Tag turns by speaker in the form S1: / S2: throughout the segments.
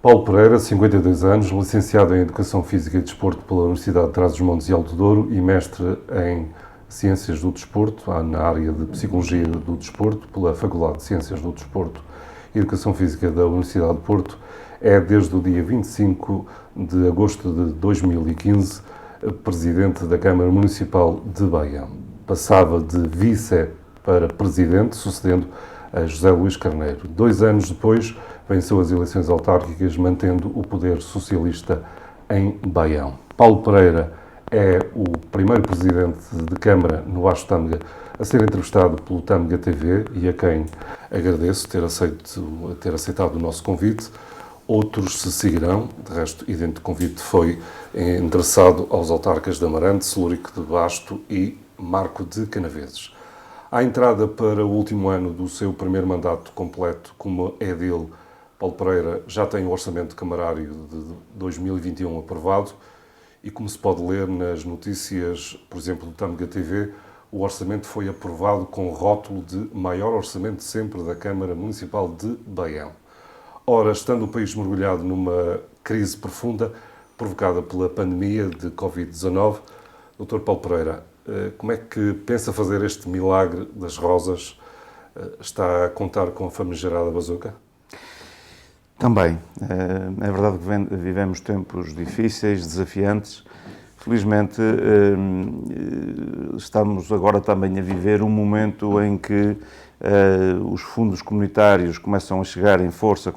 S1: Paulo Pereira, 52 anos, licenciado em Educação Física e Desporto pela Universidade de Trás-os-Montes e Alto Douro e mestre em Ciências do Desporto, na área de Psicologia do Desporto, pela Faculdade de Ciências do Desporto e Educação Física da Universidade de Porto, é desde o dia 25 de agosto de 2015 presidente da Câmara Municipal de Baião. Passava de vice para presidente, sucedendo a José Luís Carneiro. 2 anos depois, venceu as eleições autárquicas, mantendo o poder socialista em Baião. Paulo Pereira é o primeiro presidente de Câmara no Baixo Tâmega a ser entrevistado pelo Tâmega TV e a quem agradeço ter aceitado o nosso convite. Outros se seguirão, de resto, idêntico convite foi endereçado aos autarcas de Amarante, Celúrico de Basto e Marco de Canaveses. À entrada para o último ano do seu primeiro mandato completo como edil, Paulo Pereira já tem o orçamento camarário de 2021 aprovado e, como se pode ler nas notícias, por exemplo, do Tâmega TV, o orçamento foi aprovado com o rótulo de maior orçamento sempre da Câmara Municipal de Baião. Ora, estando o país mergulhado numa crise profunda provocada pela pandemia de Covid-19, Dr. Paulo Pereira, como é que pensa fazer este milagre das rosas? Está a contar com a famigerada bazuca?
S2: Também. É verdade que vivemos tempos difíceis, desafiantes. Felizmente, estamos agora também a viver um momento em que os fundos comunitários começaram a chegar em força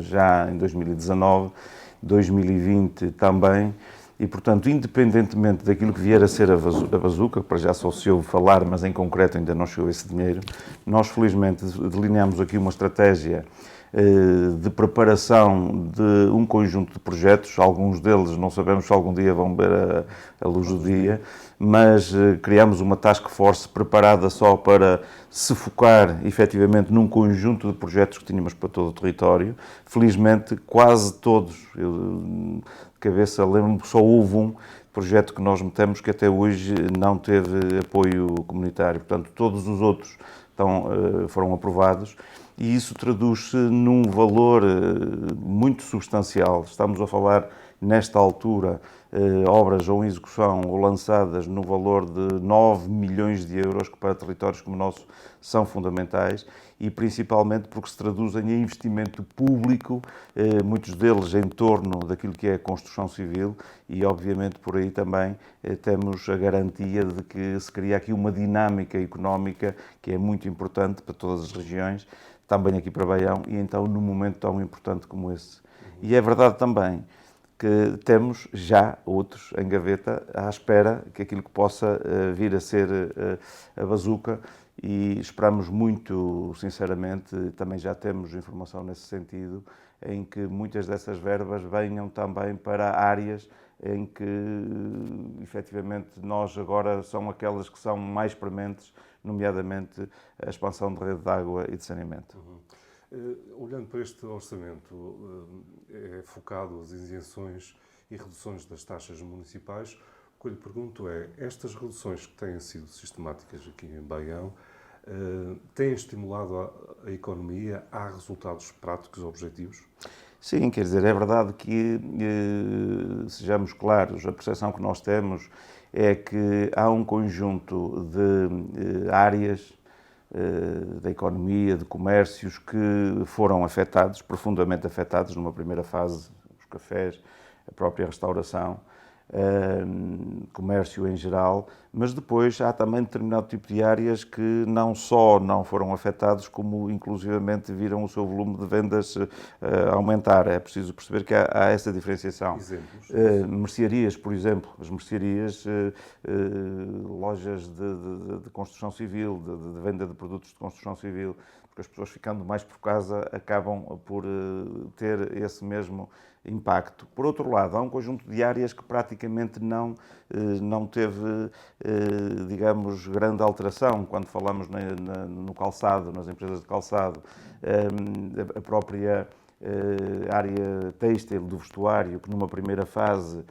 S2: já em 2019, 2020 também, e, portanto, independentemente daquilo que vier a ser a bazuca, que para já só se ouve falar, mas em concreto ainda não chegou esse dinheiro, nós, felizmente, delineamos aqui uma estratégia de preparação de um conjunto de projetos. Alguns deles não sabemos se algum dia vão ver a luz do dia, mas criamos uma task force preparada só para se focar efetivamente num conjunto de projetos que tínhamos para todo o território. Felizmente, quase todos, eu de cabeça lembro-me que só houve um projeto que nós metemos que até hoje não teve apoio comunitário. Portanto, todos os outros foram aprovados. E isso traduz-se num valor muito substancial. Estamos a falar, nesta altura, obras ou em execução ou lançadas no valor de 9 milhões de euros, que para territórios como o nosso são fundamentais, e principalmente porque se traduzem em investimento público, muitos deles em torno daquilo que é a construção civil, e obviamente por aí também temos a garantia de que se cria aqui uma dinâmica económica que é muito importante para todas as regiões, também aqui para Baião, e então num momento tão importante como esse. E é verdade também que temos já outros em gaveta à espera que aquilo que possa vir a ser a bazuca, e esperamos muito, sinceramente, também já temos informação nesse sentido, em que muitas dessas verbas venham também para áreas em que, efetivamente, nós agora são aquelas que são mais prementes, nomeadamente a expansão de rede de água e de saneamento.
S1: Olhando para este orçamento, é focado as isenções e reduções das taxas municipais. O que eu lhe pergunto é, estas reduções que têm sido sistemáticas aqui em Baião, têm estimulado a economia? Há resultados práticos objetivos?
S2: Sim, quer dizer, é verdade que, sejamos claros, a percepção que nós temos é que há um conjunto de áreas da economia, de comércios que foram afetados, profundamente afetados numa primeira fase, os cafés, a própria restauração, comércio em geral, mas depois há também determinado tipo de áreas que não só não foram afetados, como inclusivamente viram o seu volume de vendas aumentar. É preciso perceber que há essa diferenciação.
S1: Exemplos?
S2: Mercearias, por exemplo, as mercearias, lojas de construção civil, de venda de produtos de construção civil, porque as pessoas ficando mais por casa acabam por ter esse mesmo impacto. Por outro lado, há um conjunto de áreas que praticamente não teve, digamos, grande alteração. Quando falamos no calçado, nas empresas de calçado, a própria área têxtil do vestuário, que numa primeira fase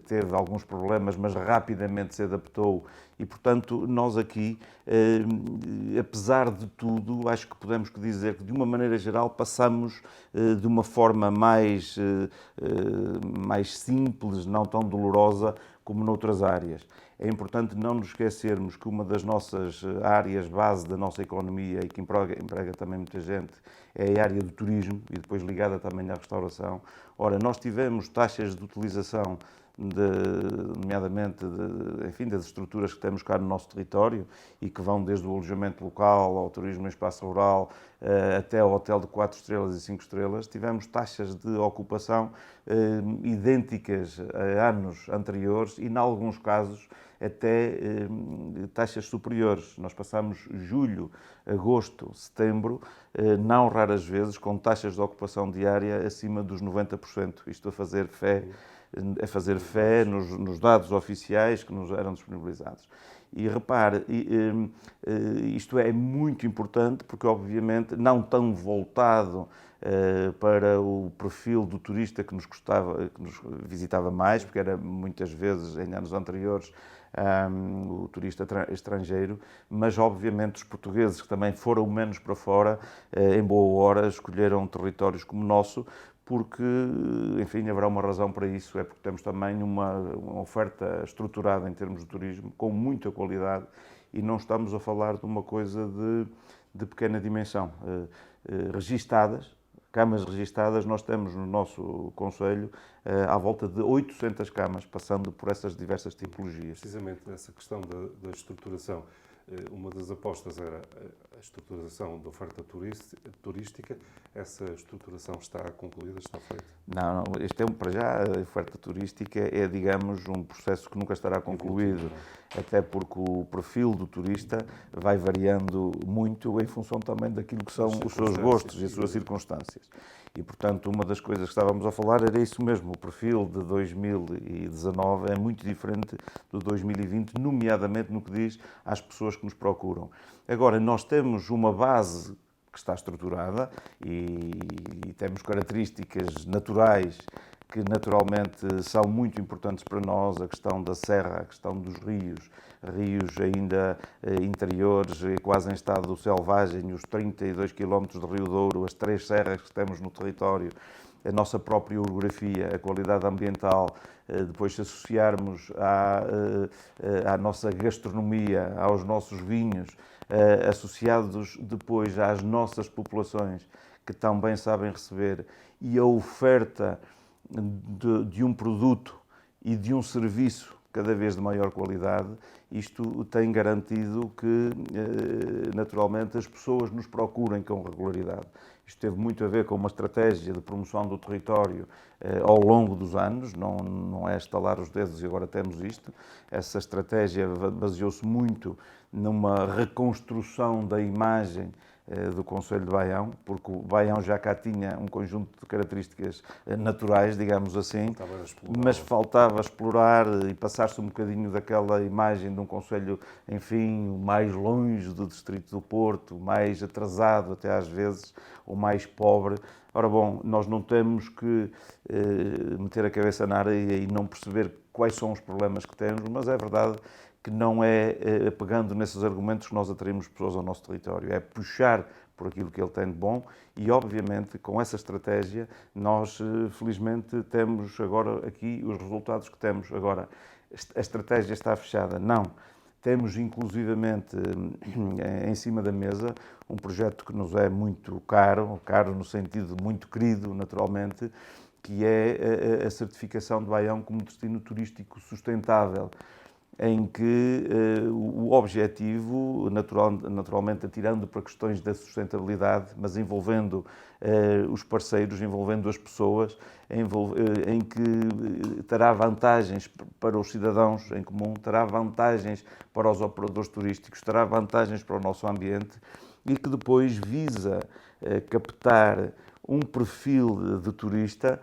S2: teve alguns problemas, mas rapidamente se adaptou e, portanto, nós aqui, apesar de tudo, acho que podemos dizer que, de uma maneira geral, passamos de uma forma mais simples, não tão dolorosa como noutras áreas. É importante não nos esquecermos que uma das nossas áreas base da nossa economia e que emprega também muita gente é a área do turismo e depois ligada também à restauração. Ora, nós tivemos taxas de utilização nomeadamente das estruturas que temos cá no nosso território e que vão desde o alojamento local ao turismo em espaço rural até ao hotel de 4 estrelas e 5 estrelas, tivemos taxas de ocupação idênticas a anos anteriores e, em alguns casos, até taxas superiores. Nós passamos julho, agosto, setembro, não raras vezes, com taxas de ocupação diária acima dos 90%. Isto a fazer fé nos dados oficiais que nos eram disponibilizados. E repare, isto é muito importante porque, obviamente, não tão voltado para o perfil do turista que nos visitava mais, porque era muitas vezes, em anos anteriores, o turista estrangeiro, mas obviamente os portugueses que também foram menos para fora, em boa hora, escolheram territórios como o nosso, porque, enfim, haverá uma razão para isso, é porque temos também uma oferta estruturada em termos de turismo, com muita qualidade, e não estamos a falar de uma coisa de pequena dimensão. Registadas, camas registadas, nós temos no nosso concelho à volta de 800 camas, passando por essas diversas tipologias.
S1: Precisamente essa questão da estruturação. Uma das apostas era a estruturação da oferta turística. Essa estruturação está concluída, está feita?
S2: Não, este para já a oferta turística é, digamos, um processo que nunca estará concluído, até porque o perfil do turista vai variando muito em função também daquilo que são os seus gostos e as suas circunstâncias. E, portanto, uma das coisas que estávamos a falar era isso mesmo, o perfil de 2019 é muito diferente do 2020, nomeadamente no que diz às pessoas que nos procuram. Agora, nós temos uma base que está estruturada e temos características naturais que naturalmente são muito importantes para nós, a questão da serra, a questão dos rios ainda interiores, quase em estado selvagem, os 32 km de Rio Douro, as 3 serras que temos no território, a nossa própria orografia, a qualidade ambiental, depois se associarmos à nossa gastronomia, aos nossos vinhos, associados depois às nossas populações, que também sabem receber, e a oferta de um produto e de um serviço cada vez de maior qualidade, isto tem garantido que, naturalmente, as pessoas nos procurem com regularidade. Isto teve muito a ver com uma estratégia de promoção do território ao longo dos anos, não é estalar os dedos e agora temos isto. Essa estratégia baseou-se muito numa reconstrução da imagem do Concelho de Baião, porque o Baião já cá tinha um conjunto de características naturais, digamos assim, mas faltava explorar e passar-se um bocadinho daquela imagem de um concelho, enfim, mais longe do distrito do Porto, mais atrasado até às vezes, ou mais pobre. Ora bom, nós não temos que meter a cabeça na areia e não perceber quais são os problemas que temos, mas é verdade que não é pegando nesses argumentos que nós atraímos pessoas ao nosso território, é puxar por aquilo que ele tem de bom e, obviamente, com essa estratégia, nós, felizmente, temos agora aqui os resultados que temos. Agora, a estratégia está fechada? Não. Temos, inclusivamente, em cima da mesa, um projeto que nos é muito caro no sentido de muito querido, naturalmente, que é a certificação de Baião como destino turístico sustentável, em que o objetivo, naturalmente atirando para questões da sustentabilidade, mas envolvendo os parceiros, envolvendo as pessoas, em que terá vantagens para os cidadãos em comum, terá vantagens para os operadores turísticos, terá vantagens para o nosso ambiente e que depois visa captar um perfil de turista,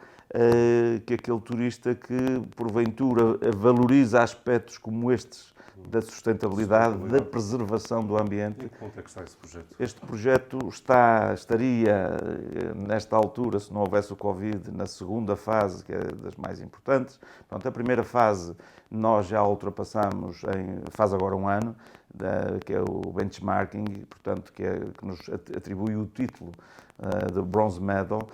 S2: que aquele turista que, porventura, valoriza aspectos como estes da sustentabilidade, da preservação do ambiente.
S1: Em que ponto é que está esse projeto?
S2: Este projeto estaria, nesta altura, se não houvesse o Covid, na segunda fase, que é das mais importantes. Portanto, a primeira fase nós já ultrapassamos, faz agora um ano, que é o benchmarking, portanto, que nos atribui o título de Bronze Medal.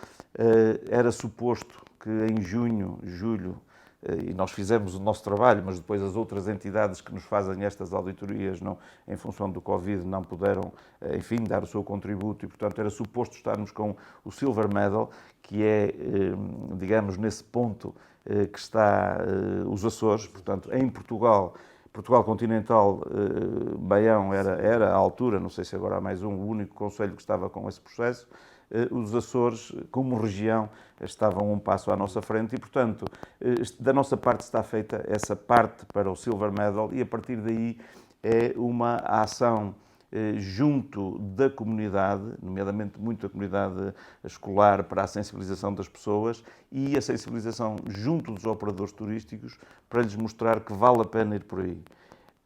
S2: Era suposto que em junho, julho, e nós fizemos o nosso trabalho, mas depois as outras entidades que nos fazem estas auditorias, em função do Covid, não puderam, enfim, dar o seu contributo e, portanto, era suposto estarmos com o Silver Medal, que é, digamos, nesse ponto que está os Açores, portanto, em Portugal continental, Baião era à altura, não sei se agora há mais o único concelho que estava com esse processo. Os Açores, como região, estavam um passo à nossa frente e, portanto, da nossa parte está feita essa parte para o Silver Medal e, a partir daí, é uma ação junto da comunidade, nomeadamente muito da comunidade escolar, para a sensibilização das pessoas e a sensibilização junto dos operadores turísticos para lhes mostrar que vale a pena ir por aí.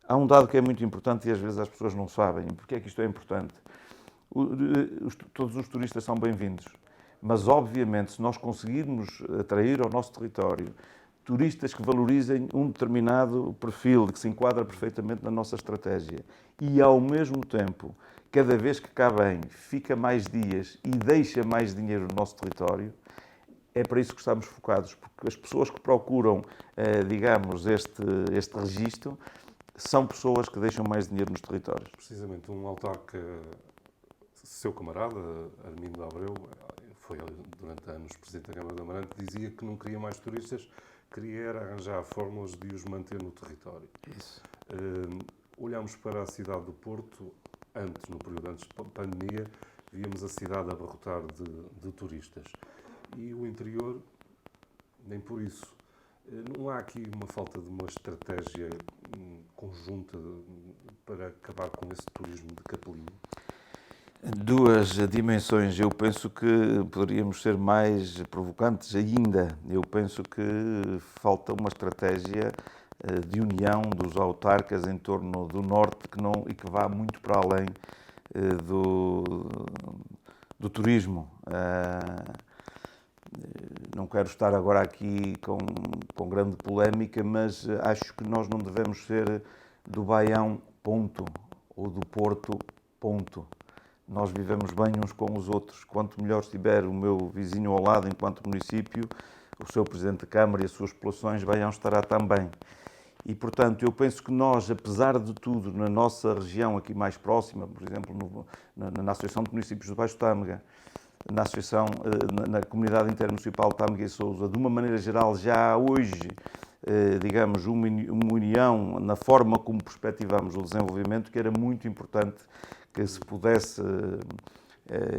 S2: Há um dado que é muito importante e às vezes as pessoas não sabem. Porque é que isto é importante? Todos os turistas são bem-vindos, mas obviamente se nós conseguirmos atrair ao nosso território turistas que valorizem um determinado perfil, que se enquadra perfeitamente na nossa estratégia e ao mesmo tempo, cada vez que cá vem, fica mais dias e deixa mais dinheiro no nosso território, é para isso que estamos focados, porque as pessoas que procuram, digamos, este registro, são pessoas que deixam mais dinheiro nos territórios.
S1: Precisamente, um autarca, seu camarada, Armindo de Abreu, foi durante anos presidente da Câmara de Amarante, dizia que não queria mais turistas, queria era arranjar fórmulas de os manter no território.
S2: Isso.
S1: Olhámos para a cidade do Porto, no período antes da pandemia, víamos a cidade abarrotar de turistas. E o interior, nem por isso. Não há aqui uma falta de uma estratégia conjunta para acabar com esse turismo de capelinho?
S2: Duas dimensões. Eu penso que poderíamos ser mais provocantes ainda. Eu penso que falta uma estratégia de união dos autarcas em torno do Norte e que vá muito para além do turismo. Não quero estar agora aqui com grande polémica, mas acho que nós não devemos ser do Baião, ponto, ou do Porto, ponto. Nós vivemos bem uns com os outros. Quanto melhor estiver o meu vizinho ao lado, enquanto município, o seu Presidente de Câmara e as suas populações, Baião estará também. E, portanto, eu penso que nós, apesar de tudo, na nossa região aqui mais próxima, por exemplo, na Associação de Municípios do Baixo Tâmega, na Associação, na Comunidade Intermunicipal de Tâmega e Sousa, de uma maneira geral, já há hoje, digamos, uma união na forma como perspectivamos o desenvolvimento, que era muito importante que se pudesse,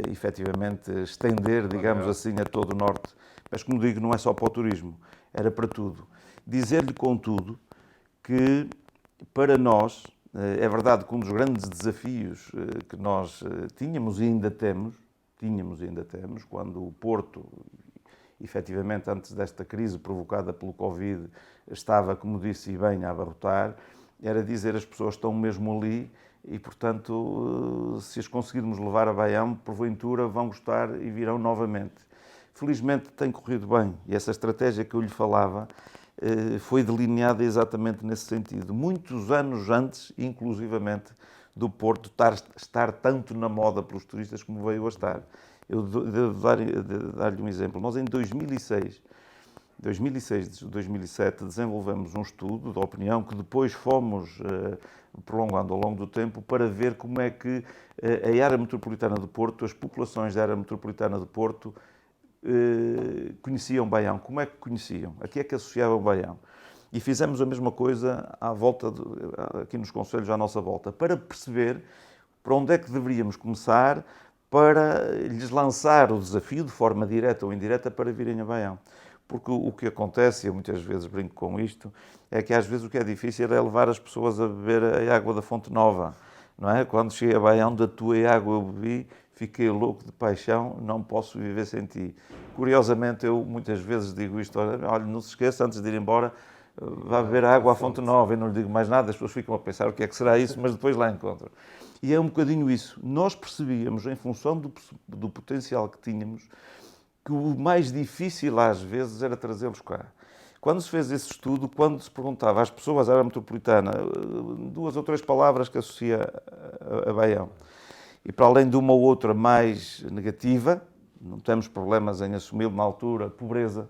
S2: efetivamente, estender, digamos assim, a todo o Norte. Mas, como digo, não é só para o turismo, era para tudo. Dizer-lhe, contudo, que para nós, é verdade que um dos grandes desafios que nós tínhamos e ainda temos, quando o Porto, efetivamente, antes desta crise provocada pelo Covid, estava, como disse bem, a abarrotar, era dizer as pessoas estão mesmo ali e, portanto, se as conseguirmos levar a Baião, porventura vão gostar e virão novamente. Felizmente tem corrido bem e essa estratégia que eu lhe falava foi delineada exatamente nesse sentido. Muitos anos antes, inclusivamente, do Porto estar tanto na moda pelos turistas como veio a estar. Eu devo dar-lhe um exemplo. Nós, em 2006, 2007, desenvolvemos um estudo de opinião que depois fomos prolongando ao longo do tempo para ver como é que a área metropolitana do Porto, as populações da área metropolitana do Porto, conheciam Baião. Como é que conheciam? A que é que associavam Baião? E fizemos a mesma coisa aqui nos concelhos à nossa volta, para perceber para onde é que deveríamos começar para lhes lançar o desafio, de forma direta ou indireta, para virem a Baião. Porque o que acontece, e eu muitas vezes brinco com isto, é que às vezes o que é difícil é levar as pessoas a beber a água da Fonte Nova. Não é? Quando cheguei a Baião, da tua água eu bebi, fiquei louco de paixão, não posso viver sem ti. Curiosamente, eu muitas vezes digo isto, olha, não se esqueça, antes de ir embora, vá beber água à Fonte Nova, e não lhe digo mais nada, as pessoas ficam a pensar o que é que será isso, mas depois lá encontram. E é um bocadinho isso. Nós percebíamos, em função do potencial que tínhamos, que o mais difícil às vezes era trazê-los cá. Quando se fez esse estudo, quando se perguntava às pessoas à área metropolitana, 2 ou 3 palavras que associa a Baião, e para além de uma ou outra mais negativa, não temos problemas em assumir na altura, pobreza.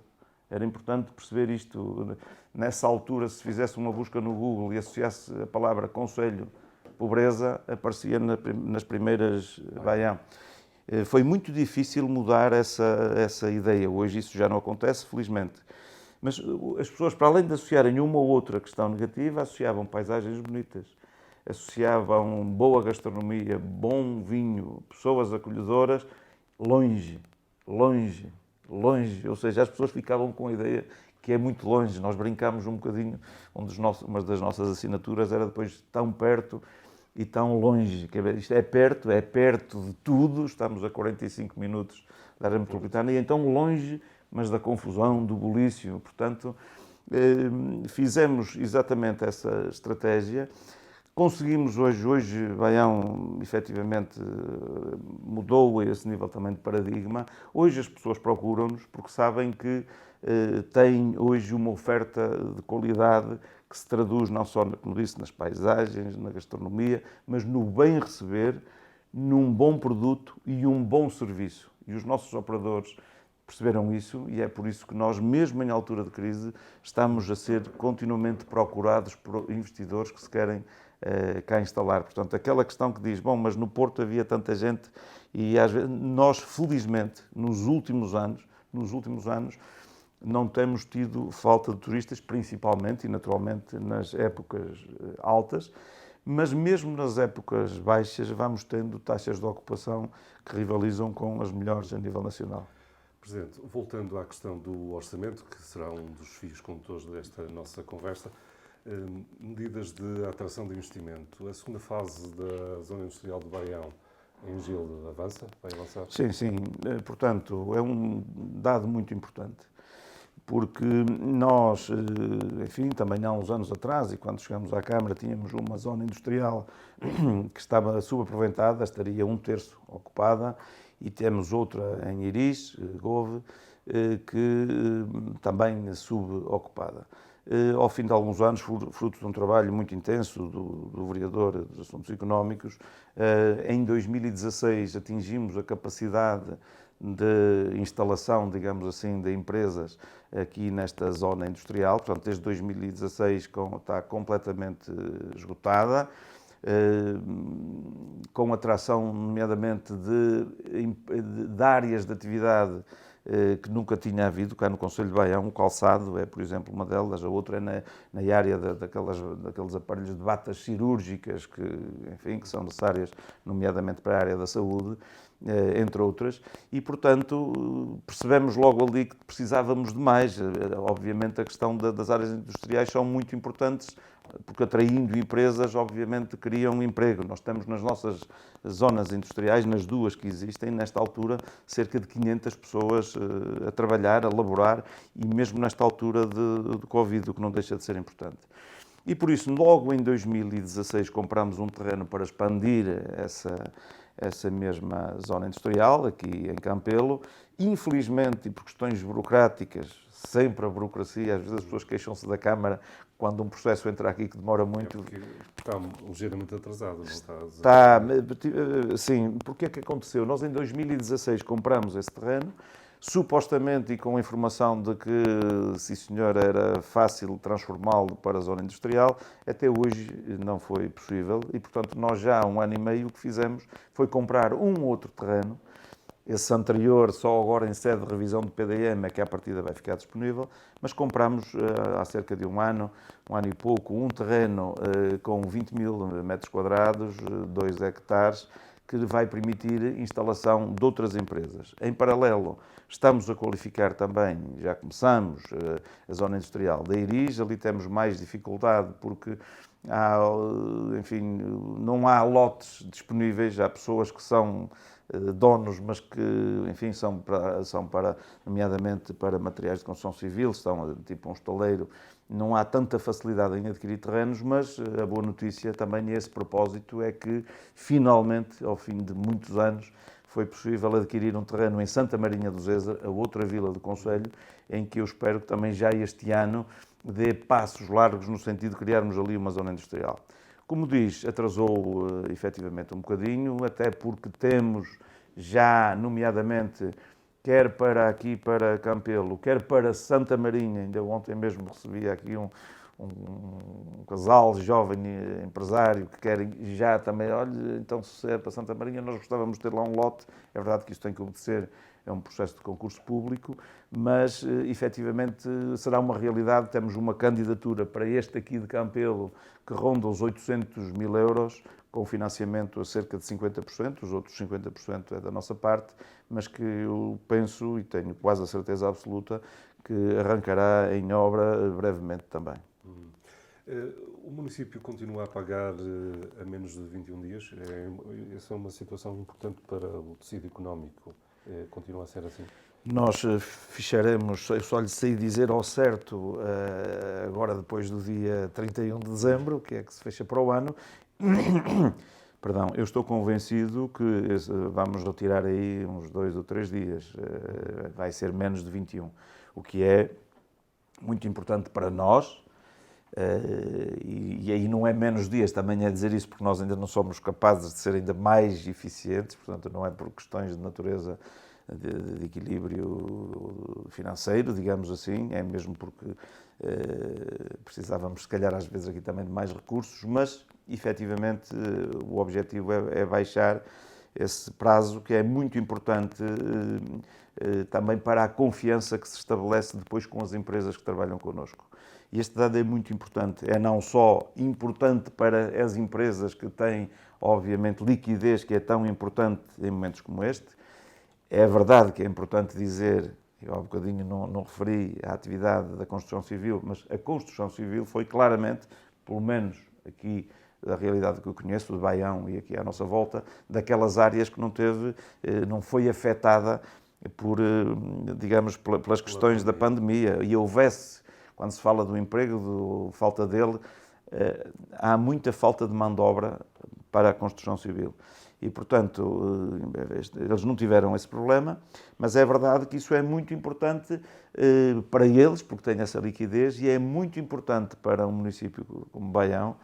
S2: Era importante perceber isto. Nessa altura, se fizesse uma busca no Google e associasse a palavra conselho, pobreza, aparecia nas primeiras Baião. Foi muito difícil mudar essa ideia. Hoje isso já não acontece, felizmente. Mas as pessoas, para além de associarem uma ou outra questão negativa, associavam paisagens bonitas, associavam boa gastronomia, bom vinho, pessoas acolhedoras, longe, longe, longe. Ou seja, as pessoas ficavam com a ideia que é muito longe. Nós brincámos um bocadinho, uma das nossas assinaturas era depois tão perto e tão longe. Isto é perto de tudo, estamos a 45 minutos da área metropolitana, e então longe, mas da confusão, do bulício. Portanto, fizemos exatamente essa estratégia. Conseguimos hoje Baião, efetivamente, mudou a esse nível também de paradigma. Hoje as pessoas procuram-nos porque sabem que têm hoje uma oferta de qualidade que se traduz não só, como disse, nas paisagens, na gastronomia, mas no bem receber, num bom produto e um bom serviço. E os nossos operadores perceberam isso, e é por isso que nós, mesmo em altura de crise, estamos a ser continuamente procurados por investidores que se querem cá instalar. Portanto, aquela questão que diz, bom, mas no Porto havia tanta gente, e às vezes, nós, felizmente, nos últimos anos, não temos tido falta de turistas, principalmente e naturalmente nas épocas altas, mas mesmo nas épocas baixas vamos tendo taxas de ocupação que rivalizam com as melhores a nível nacional.
S1: Presidente, voltando à questão do orçamento, que será um dos fios condutores desta nossa conversa, medidas de atração de investimento. A segunda fase da Zona Industrial de Baião, em Gil, vai avançar?
S2: Sim. Portanto, é um dado muito importante, porque nós, enfim, também há uns anos atrás, e quando chegamos à Câmara, tínhamos uma zona industrial que estava subaproveitada, estaria 1/3 ocupada, e temos outra em Iris, Gove, que também subocupada. Ao fim de alguns anos, fruto de um trabalho muito intenso do vereador dos Assuntos Económicos, em 2016 atingimos a capacidade de instalação, digamos assim, de empresas aqui nesta zona industrial. Portanto, desde 2016 está completamente esgotada, com atração, nomeadamente, de áreas de atividade que nunca tinha havido cá no Concelho de Baião. O calçado é, por exemplo, uma delas, a outra é na área daqueles aparelhos de batas cirúrgicas que são necessárias, nomeadamente para a área da saúde, entre outras, e, portanto, percebemos logo ali que precisávamos de mais. Obviamente, a questão das áreas industriais são muito importantes, porque atraindo empresas, obviamente, criam emprego. Nós temos nas nossas zonas industriais, nas duas que existem, nesta altura, cerca de 500 pessoas a trabalhar, a laborar, e mesmo nesta altura de Covid, o que não deixa de ser importante. E por isso, logo em 2016, comprámos um terreno para expandir essa mesma zona industrial, aqui em Campelo. Infelizmente, e por questões burocráticas, sempre a burocracia, às vezes as pessoas queixam-se da Câmara quando um processo entra aqui que demora muito.
S1: Porque está ligeiramente atrasado, não está?
S2: Sim, porque é que aconteceu? Nós em 2016 compramos esse terreno, supostamente e com a informação de que, sim senhor, era fácil transformá-lo para a zona industrial. Até hoje não foi possível e, portanto, nós já há 1 ano e meio o que fizemos foi comprar um outro terreno. Esse anterior, só agora em sede de revisão do PDM, é que à partida vai ficar disponível, mas compramos há cerca de 1 ano e pouco, um terreno com 20.000 metros quadrados, 2 hectares, que vai permitir instalação de outras empresas. Em paralelo, estamos a qualificar também, já começamos, a zona industrial da Iris. Ali temos mais dificuldade porque não há lotes disponíveis, há pessoas que são donos, mas que, enfim, são para, nomeadamente para materiais de construção civil, são tipo um estaleiro. Não há tanta facilidade em adquirir terrenos, mas a boa notícia também a esse propósito é que, finalmente, ao fim de muitos anos, foi possível adquirir um terreno em Santa Marinha do Zezer, a outra vila do concelho, em que eu espero que também já este ano dê passos largos no sentido de criarmos ali uma zona industrial. Como diz, atrasou efetivamente um bocadinho, até porque temos já, nomeadamente, quer para aqui, para Campelo, quer para Santa Marinha, ainda ontem mesmo recebi aqui um casal jovem empresário que querem já também, olha, então se é para Santa Marinha nós gostávamos de ter lá um lote, é verdade que isso tem que obedecer, é um processo de concurso público, mas efetivamente será uma realidade, temos uma candidatura para este aqui de Campelo que ronda os 800 mil euros, com financiamento a cerca de 50%, os outros 50% é da nossa parte, mas que eu penso e tenho quase a certeza absoluta que arrancará em obra brevemente também.
S1: O município continua a pagar a menos de 21 dias? Essa é uma situação importante para o tecido económico. Continua a ser assim?
S2: Nós ficharemos, eu só lhe sei dizer ao certo, agora depois do dia 31 de dezembro, que é que se fecha para o ano. Perdão, eu estou convencido que vamos retirar aí uns 2 ou 3 dias, vai ser menos de 21, o que é muito importante para nós, e aí não é menos dias, também é dizer isso porque nós ainda não somos capazes de ser ainda mais eficientes, portanto não é por questões de natureza de equilíbrio financeiro, digamos assim, é mesmo porque precisávamos, se calhar, às vezes aqui também de mais recursos, mas, efetivamente, o objetivo é baixar esse prazo, que é muito importante também para a confiança que se estabelece depois com as empresas que trabalham connosco. E este dado é muito importante, é não só importante para as empresas que têm, obviamente, liquidez, que é tão importante em momentos como este. É verdade que é importante dizer, eu há bocadinho não referi a atividade da construção civil, mas a construção civil foi claramente, pelo menos aqui da realidade que eu conheço, do Baião e aqui à nossa volta, daquelas áreas que não foi afetada por, digamos, pelas questões da pandemia. E houvesse, quando se fala do emprego, falta dele, há muita falta de mão de obra para a construção civil. E, portanto, eles não tiveram esse problema, mas é verdade que isso é muito importante para eles, porque têm essa liquidez, e é muito importante para um município como Baião.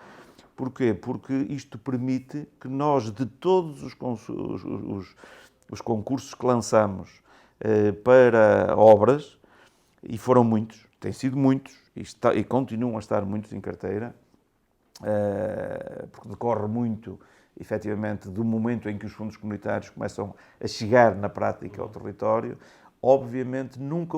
S2: Porquê? Porque isto permite que nós, de todos os concursos que lançamos para obras, e foram muitos, têm sido muitos, e continuam a estar muitos em carteira, porque decorre muito, efetivamente, do momento em que os fundos comunitários começam a chegar na prática ao território. Obviamente, nunca,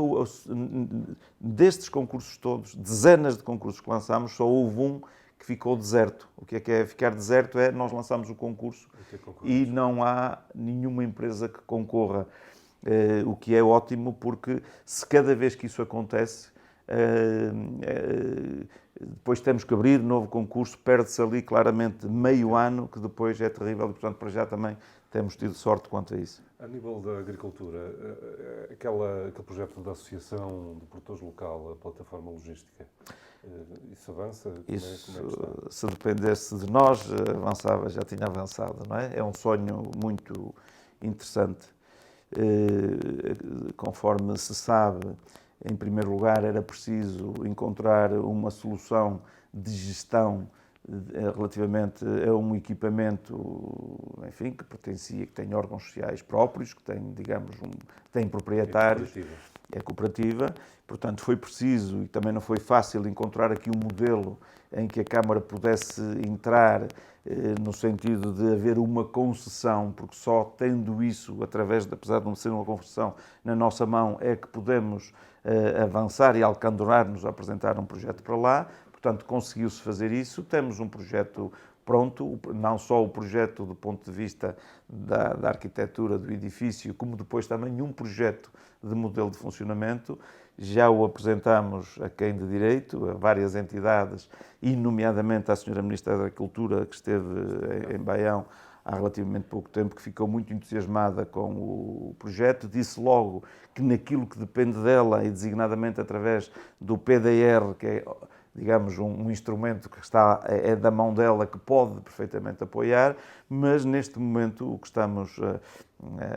S2: destes concursos todos, dezenas de concursos que lançámos, só houve um que ficou deserto. O que é ficar deserto? Nós lançamos o concurso e não há nenhuma empresa que concorra, o que é ótimo, porque se cada vez que isso acontece, depois temos que abrir novo concurso, perde-se ali claramente meio ano, que depois é terrível e, portanto, para já também temos tido sorte quanto a isso.
S1: A nível da agricultura, aquele projeto da Associação de Produtores Local, a plataforma logística, isso avança?
S2: Isso,
S1: como é que está?
S2: se dependesse de nós, avançava, já tinha avançado, não é? É um sonho muito interessante. Conforme se sabe, em primeiro lugar, era preciso encontrar uma solução de gestão relativamente a um equipamento, enfim, que pertencia, que tem órgãos sociais próprios, que tem, digamos, tem proprietários. É cooperativa. Portanto, foi preciso e também não foi fácil encontrar aqui um modelo em que a Câmara pudesse entrar no sentido de haver uma concessão, porque só tendo isso, apesar de não ser uma concessão, na nossa mão, é que podemos avançar e alcandonar-nos a apresentar um projeto para lá. Portanto, conseguiu-se fazer isso. Temos um projeto pronto, não só o projeto do ponto de vista da arquitetura do edifício, como depois também um projeto de modelo de funcionamento. Já o apresentamos a quem de direito, a várias entidades, e nomeadamente à Sra. Ministra da Agricultura, que esteve em Baião há relativamente pouco tempo, que ficou muito entusiasmada com o projeto, disse logo que naquilo que depende dela, e designadamente através do PDR, que é, digamos, um instrumento que é da mão dela, que pode perfeitamente apoiar, mas neste momento o que estamos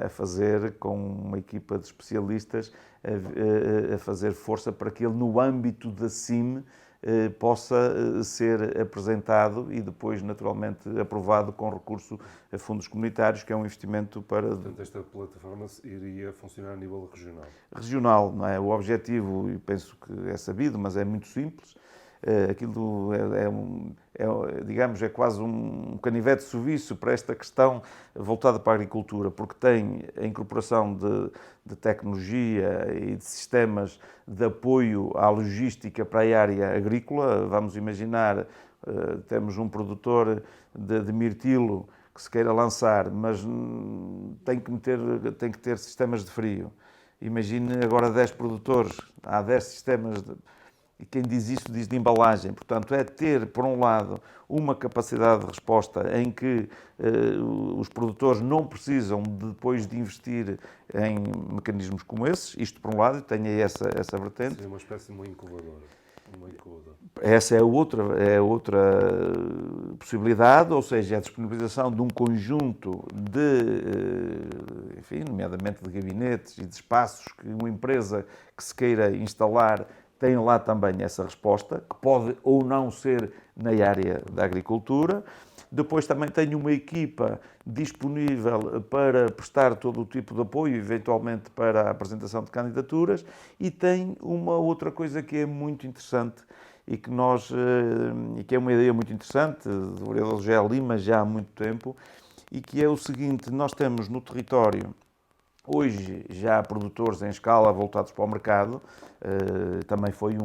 S2: a fazer com uma equipa de especialistas, a fazer força para que ele, no âmbito da CIM, possa ser apresentado e depois, naturalmente, aprovado com recurso a fundos comunitários, que é um investimento para...
S1: Portanto, esta plataforma iria funcionar a nível regional.
S2: Regional, não é? O objetivo, e penso que é sabido, mas é muito simples. Aquilo digamos, é quase um canivete suíço para esta questão voltada para a agricultura, porque tem a incorporação de tecnologia e de sistemas de apoio à logística para a área agrícola. Vamos imaginar, temos um produtor de mirtilo que se queira lançar, mas tem que ter sistemas de frio. Imagine agora 10 produtores, há 10 sistemas e quem diz isso diz de embalagem. Portanto, é ter, por um lado, uma capacidade de resposta em que os produtores não precisam depois de investir em mecanismos como esses, isto por um lado, tenha essa vertente.
S1: Seria uma espécie de uma incubadora.
S2: Essa é outra possibilidade, ou seja, a disponibilização de um conjunto de, enfim, nomeadamente de gabinetes e de espaços que uma empresa que se queira instalar tem lá também essa resposta, que pode ou não ser na área da agricultura. Depois também tem uma equipa disponível para prestar todo o tipo de apoio, eventualmente para a apresentação de candidaturas, e tem uma outra coisa que é muito interessante e que é uma ideia muito interessante, do vereador José Lima, já há muito tempo, e que é o seguinte: nós temos no território hoje já há produtores em escala voltados para o mercado, também foi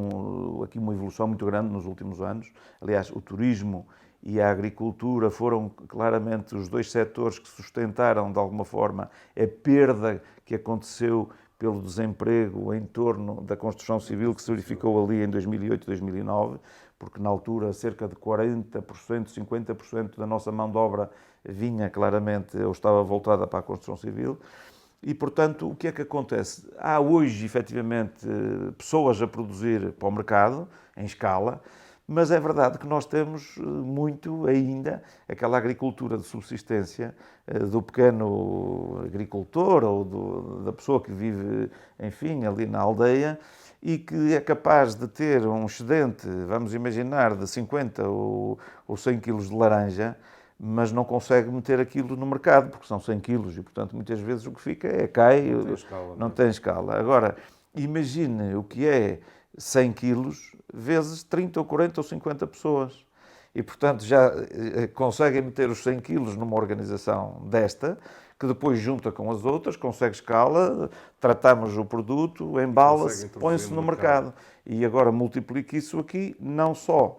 S2: aqui uma evolução muito grande nos últimos anos. Aliás, o turismo e a agricultura foram claramente os dois setores que sustentaram de alguma forma a perda que aconteceu pelo desemprego em torno da construção civil que se verificou ali em 2008 e 2009, porque na altura cerca de 40%, 50% da nossa mão de obra vinha claramente ou estava voltada para a construção civil. E, portanto, o que é que acontece? Há hoje, efetivamente, pessoas a produzir para o mercado, em escala, mas é verdade que nós temos muito ainda aquela agricultura de subsistência do pequeno agricultor ou da pessoa que vive, enfim, ali na aldeia e que é capaz de ter um excedente, vamos imaginar, de 50 ou 100 quilos de laranja, mas não consegue meter aquilo no mercado, porque são 100 quilos e, portanto, muitas vezes o que fica cai, não tem escala. Agora, imagine o que é 100 quilos vezes 30 ou 40 ou 50 pessoas. E, portanto, já conseguem meter os 100 quilos numa organização desta, que depois junta com as outras, consegue escala, tratamos o produto, embala-se, põe-se no mercado. E agora multiplique isso aqui, não só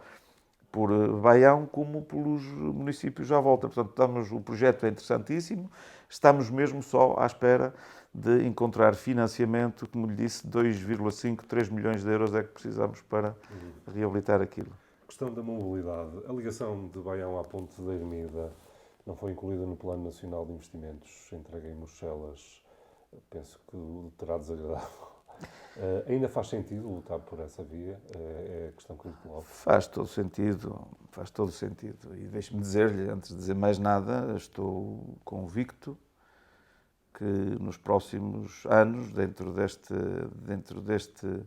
S2: por Baião, como pelos municípios à volta. Portanto, o projeto é interessantíssimo, estamos mesmo só à espera de encontrar financiamento, como lhe disse, 2,5, 3 milhões de euros é que precisamos para reabilitar aquilo.
S1: Questão da mobilidade. A ligação de Baião à Ponte da Ermida não foi incluída no Plano Nacional de Investimentos entregue em Bruxelas. Penso que o terá desagradável. Ainda faz sentido lutar por essa via? É a questão que lhe coloco.
S2: Faz todo sentido. E deixe-me dizer-lhe, antes de dizer mais nada, estou convicto que nos próximos anos, dentro deste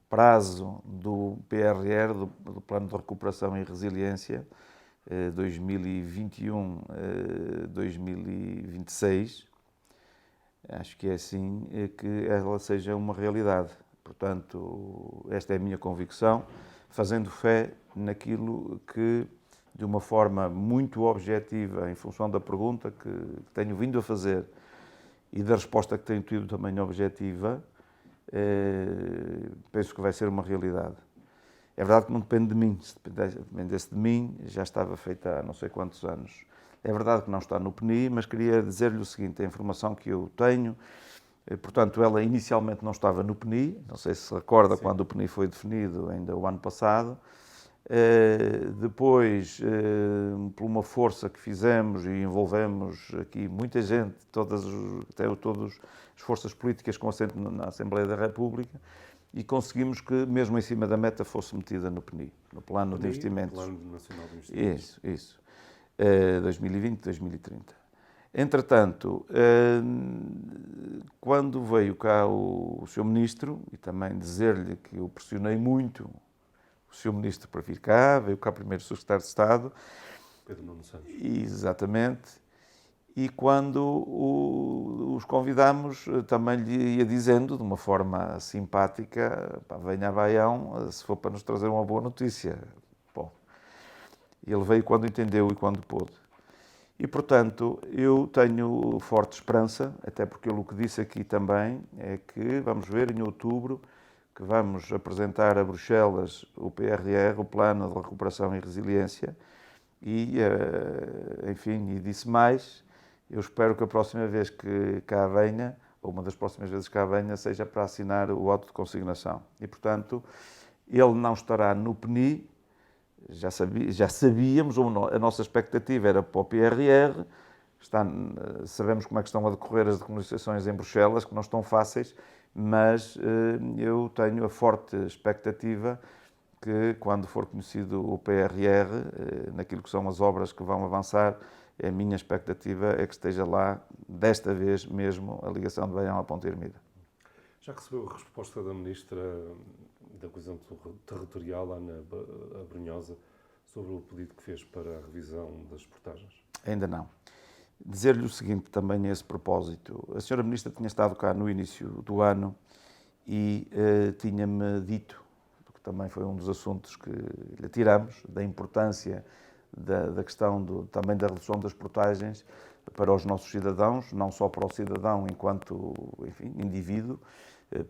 S2: prazo do PRR, do Plano de Recuperação e Resiliência, 2021-2026, acho que é assim que ela seja uma realidade. Portanto, esta é a minha convicção, fazendo fé naquilo que, de uma forma muito objetiva, em função da pergunta que tenho vindo a fazer e da resposta que tenho tido também objetiva, penso que vai ser uma realidade. É verdade que não depende de mim. Se dependesse de mim, já estava feita há não sei quantos anos. É verdade que não está no PNI, mas queria dizer-lhe o seguinte: a informação que eu tenho, portanto, ela inicialmente não estava no PNI, não sei se recorda. Sim. Quando o PNI foi definido, ainda o ano passado, Depois, por uma força que fizemos e envolvemos aqui muita gente, todas as forças políticas com assento na Assembleia da República, e conseguimos que, mesmo em cima da meta, fosse metida no PNI, no Plano de Investimentos.
S1: Plano Nacional de Investimentos.
S2: Isso. 2020-2030. Entretanto, quando veio cá o Sr. Ministro, e também dizer-lhe que eu pressionei muito o Sr. Ministro para vir cá, veio cá primeiro o Secretário de Estado.
S1: Pedro Nuno Santos.
S2: Exatamente. E quando os convidámos, também lhe ia dizendo, de uma forma simpática, pá, venha a Baião, se for para nos trazer uma boa notícia. Bom, ele veio quando entendeu e quando pôde. E, portanto, eu tenho forte esperança, até porque ele o que disse aqui também é que, vamos ver, em outubro, que vamos apresentar a Bruxelas o PRR, o Plano de Recuperação e Resiliência, e, enfim, e disse mais, eu espero que a próxima vez que cá venha, ou uma das próximas vezes que cá venha, seja para assinar o auto de consignação. E, portanto, ele não estará no PNI, já sabíamos, a nossa expectativa era para o PRR, sabemos como é que estão a decorrer as negociações em Bruxelas, que não estão fáceis, mas eu tenho a forte expectativa que, quando for conhecido o PRR, naquilo que são as obras que vão avançar, a minha expectativa é que esteja lá, desta vez mesmo, a ligação de Baião à Ponta Ermida.
S1: Já recebeu a resposta da Ministra da Coesão Territorial, Ana Abrunhosa, sobre o pedido que fez para a revisão das portagens?
S2: Ainda não. Dizer-lhe o seguinte também a esse propósito. A Sra. Ministra tinha estado cá no início do ano e tinha-me dito, porque também foi um dos assuntos que lhe tiramos, da importância da questão também da redução das portagens para os nossos cidadãos, não só para o cidadão enquanto, enfim, indivíduo,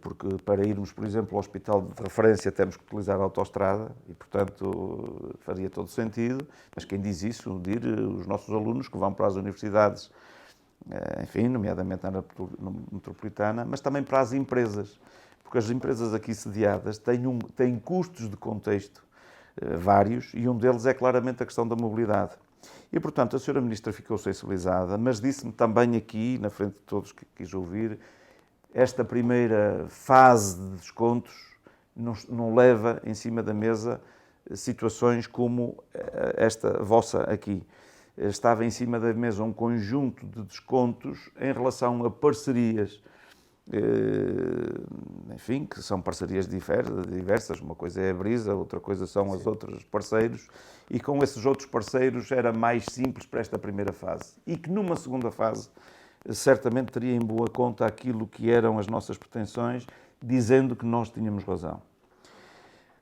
S2: porque para irmos, por exemplo, ao hospital de referência temos que utilizar a autoestrada e, portanto, faria todo sentido, mas quem diz isso, dir os nossos alunos que vão para as universidades, enfim, nomeadamente na metropolitana, mas também para as empresas, porque as empresas aqui sediadas têm custos de contexto vários, e um deles é claramente a questão da mobilidade. E, portanto, a Sra. Ministra ficou sensibilizada, mas disse-me também aqui, na frente de todos que quis ouvir, esta primeira fase de descontos não leva em cima da mesa situações como esta vossa aqui. Estava em cima da mesa um conjunto de descontos em relação a parcerias, enfim, que são parcerias diversas, uma coisa é a Brisa, outra coisa são os outros parceiros, e com esses outros parceiros era mais simples para esta primeira fase. E que numa segunda fase, certamente teria em boa conta aquilo que eram as nossas pretensões, dizendo que nós tínhamos razão.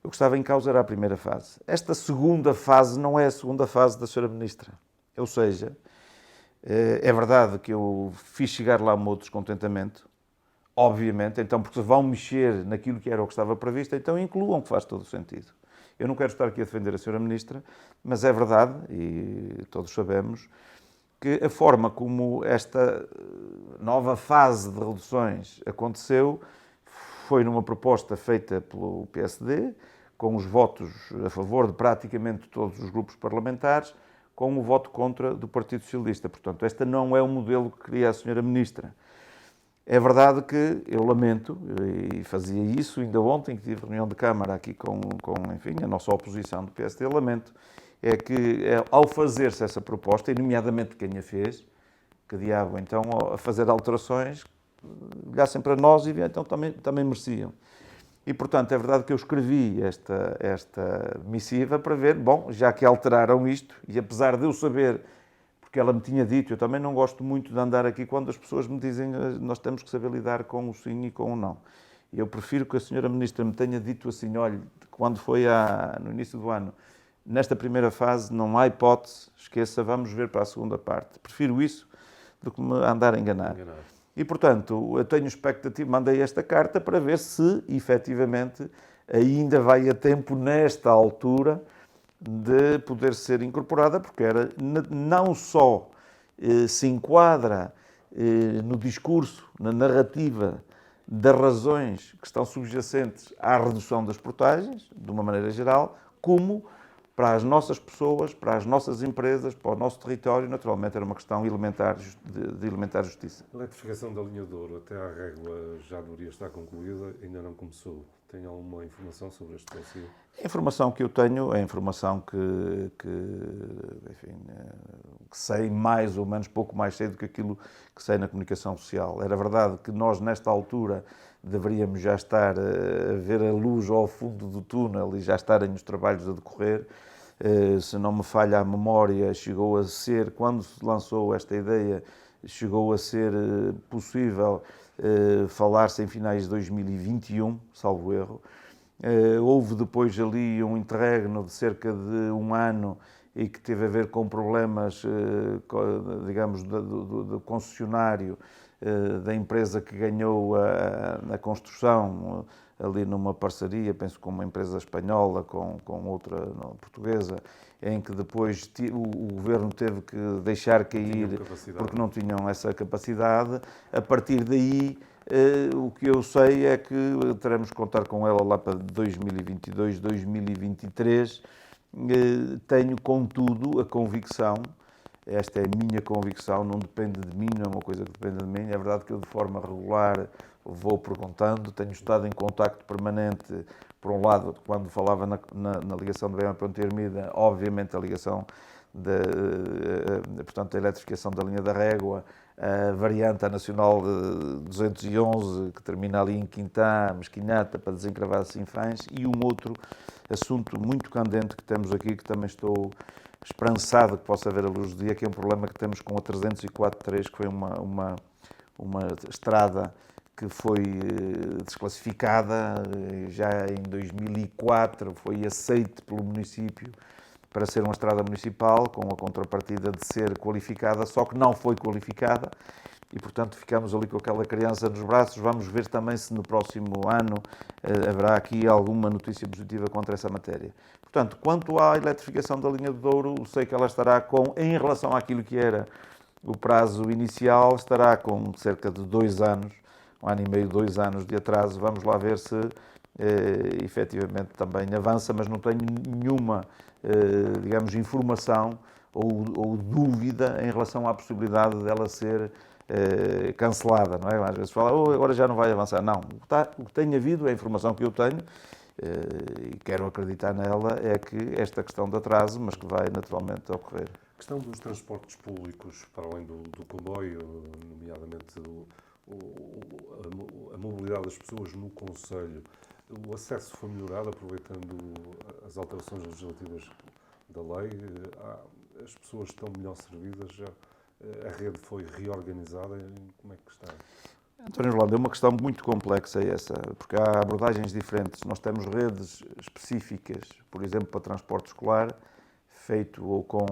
S2: O que estava em causa era a primeira fase. Esta segunda fase não é a segunda fase da Sra. Ministra. Ou seja, é verdade que eu fiz chegar lá o meu descontentamento, obviamente, então, porque vão mexer naquilo que era o que estava previsto, então incluam, que faz todo o sentido. Eu não quero estar aqui a defender a Sra. Ministra, mas é verdade, e todos sabemos, que a forma como esta nova fase de reduções aconteceu foi numa proposta feita pelo PSD, com os votos a favor de praticamente todos os grupos parlamentares, com o voto contra do Partido Socialista. Portanto, este não é o modelo que queria a Sra. Ministra. É verdade que eu lamento, e fazia isso ainda ontem, que tive reunião de Câmara aqui com enfim, a nossa oposição do PSD, lamento, é que ao fazer-se essa proposta, e nomeadamente quem a fez, que diabo, então, a fazer alterações, olhassem para nós e então também mereciam. E, portanto, é verdade que eu escrevi esta missiva para ver, bom, já que alteraram isto, e apesar de eu saber, porque ela me tinha dito, eu também não gosto muito de andar aqui quando as pessoas me dizem nós temos que saber lidar com o sim e com o não. E eu prefiro que a Sra. Ministra me tenha dito assim, olha, quando foi no início do ano, nesta primeira fase não há hipótese, esqueça, vamos ver para a segunda parte. Prefiro isso do que me andar a enganar. E, portanto, eu tenho expectativa, mandei esta carta para ver se, efetivamente, ainda vai a tempo, nesta altura, de poder ser incorporada, porque não só se enquadra no discurso, na narrativa das razões que estão subjacentes à redução das portagens, de uma maneira geral, como para as nossas pessoas, para as nossas empresas, para o nosso território. Naturalmente era uma questão de elementar justiça.
S1: A eletrificação da linha de Douro até à Régua já deveria estar concluída, ainda não começou. Tem alguma informação sobre este dossiê?
S2: A informação que eu tenho é a informação enfim, que sei mais ou menos, pouco mais sei do que aquilo que sei na comunicação social. Era verdade que nós, nesta altura, deveríamos já estar a ver a luz ao fundo do túnel e já estarem os trabalhos a decorrer. Se não me falha a memória, chegou a ser, quando se lançou esta ideia, chegou a ser possível falar-se em finais de 2021, salvo erro. Houve depois ali um interregno de cerca de um ano e que teve a ver com problemas, digamos, do concessionário da empresa que ganhou a construção, ali numa parceria, penso com uma empresa espanhola, com outra portuguesa, em que depois o governo teve que deixar cair porque não tinham essa capacidade. A partir daí, o que eu sei é que teremos que contar com ela lá para 2022, 2023. Tenho, contudo, a convicção, esta é a minha convicção, não depende de mim, não é uma coisa que depende de mim. É verdade que eu, de forma regular, vou perguntando, tenho estado em contacto permanente, por um lado, quando falava na ligação de Beja-Ponte Ermida, obviamente a ligação portanto, a eletrificação da linha da Régua, a variante a nacional 211, que termina ali em Quintã, Mesquinhata, para desencravar Sinfãs, e um outro assunto muito candente que temos aqui, que também estou esperançado que possa haver a luz do dia, que é um problema que temos com a 304.3, que foi uma estrada que foi desclassificada já em 2004, foi aceite pelo município para ser uma estrada municipal, com a contrapartida de ser qualificada, só que não foi qualificada, e portanto ficamos ali com aquela criança nos braços. Vamos ver também se no próximo ano haverá aqui alguma notícia positiva contra essa matéria. Portanto, quanto à eletrificação da linha de Douro, sei que ela estará em relação àquilo que era o prazo inicial, estará com cerca de 2 anos, 1 ano e meio, 2 anos de atraso. Vamos lá ver se efetivamente também avança, mas não tenho nenhuma, digamos, informação ou dúvida em relação à possibilidade dela ser cancelada, não é? Às vezes fala, agora já não vai avançar. Não, o que tem havido, a informação que eu tenho, e quero acreditar nela, é que esta questão de atraso, mas que vai naturalmente ocorrer.
S1: A questão dos transportes públicos, para além do comboio, nomeadamente a mobilidade das pessoas no concelho, o acesso foi melhorado aproveitando as alterações legislativas da lei? As pessoas estão melhor servidas? Já a rede foi reorganizada? Como é que está?
S2: António Rolando, é uma questão muito complexa essa, porque há abordagens diferentes. Nós temos redes específicas, por exemplo, para transporte escolar, feito ou com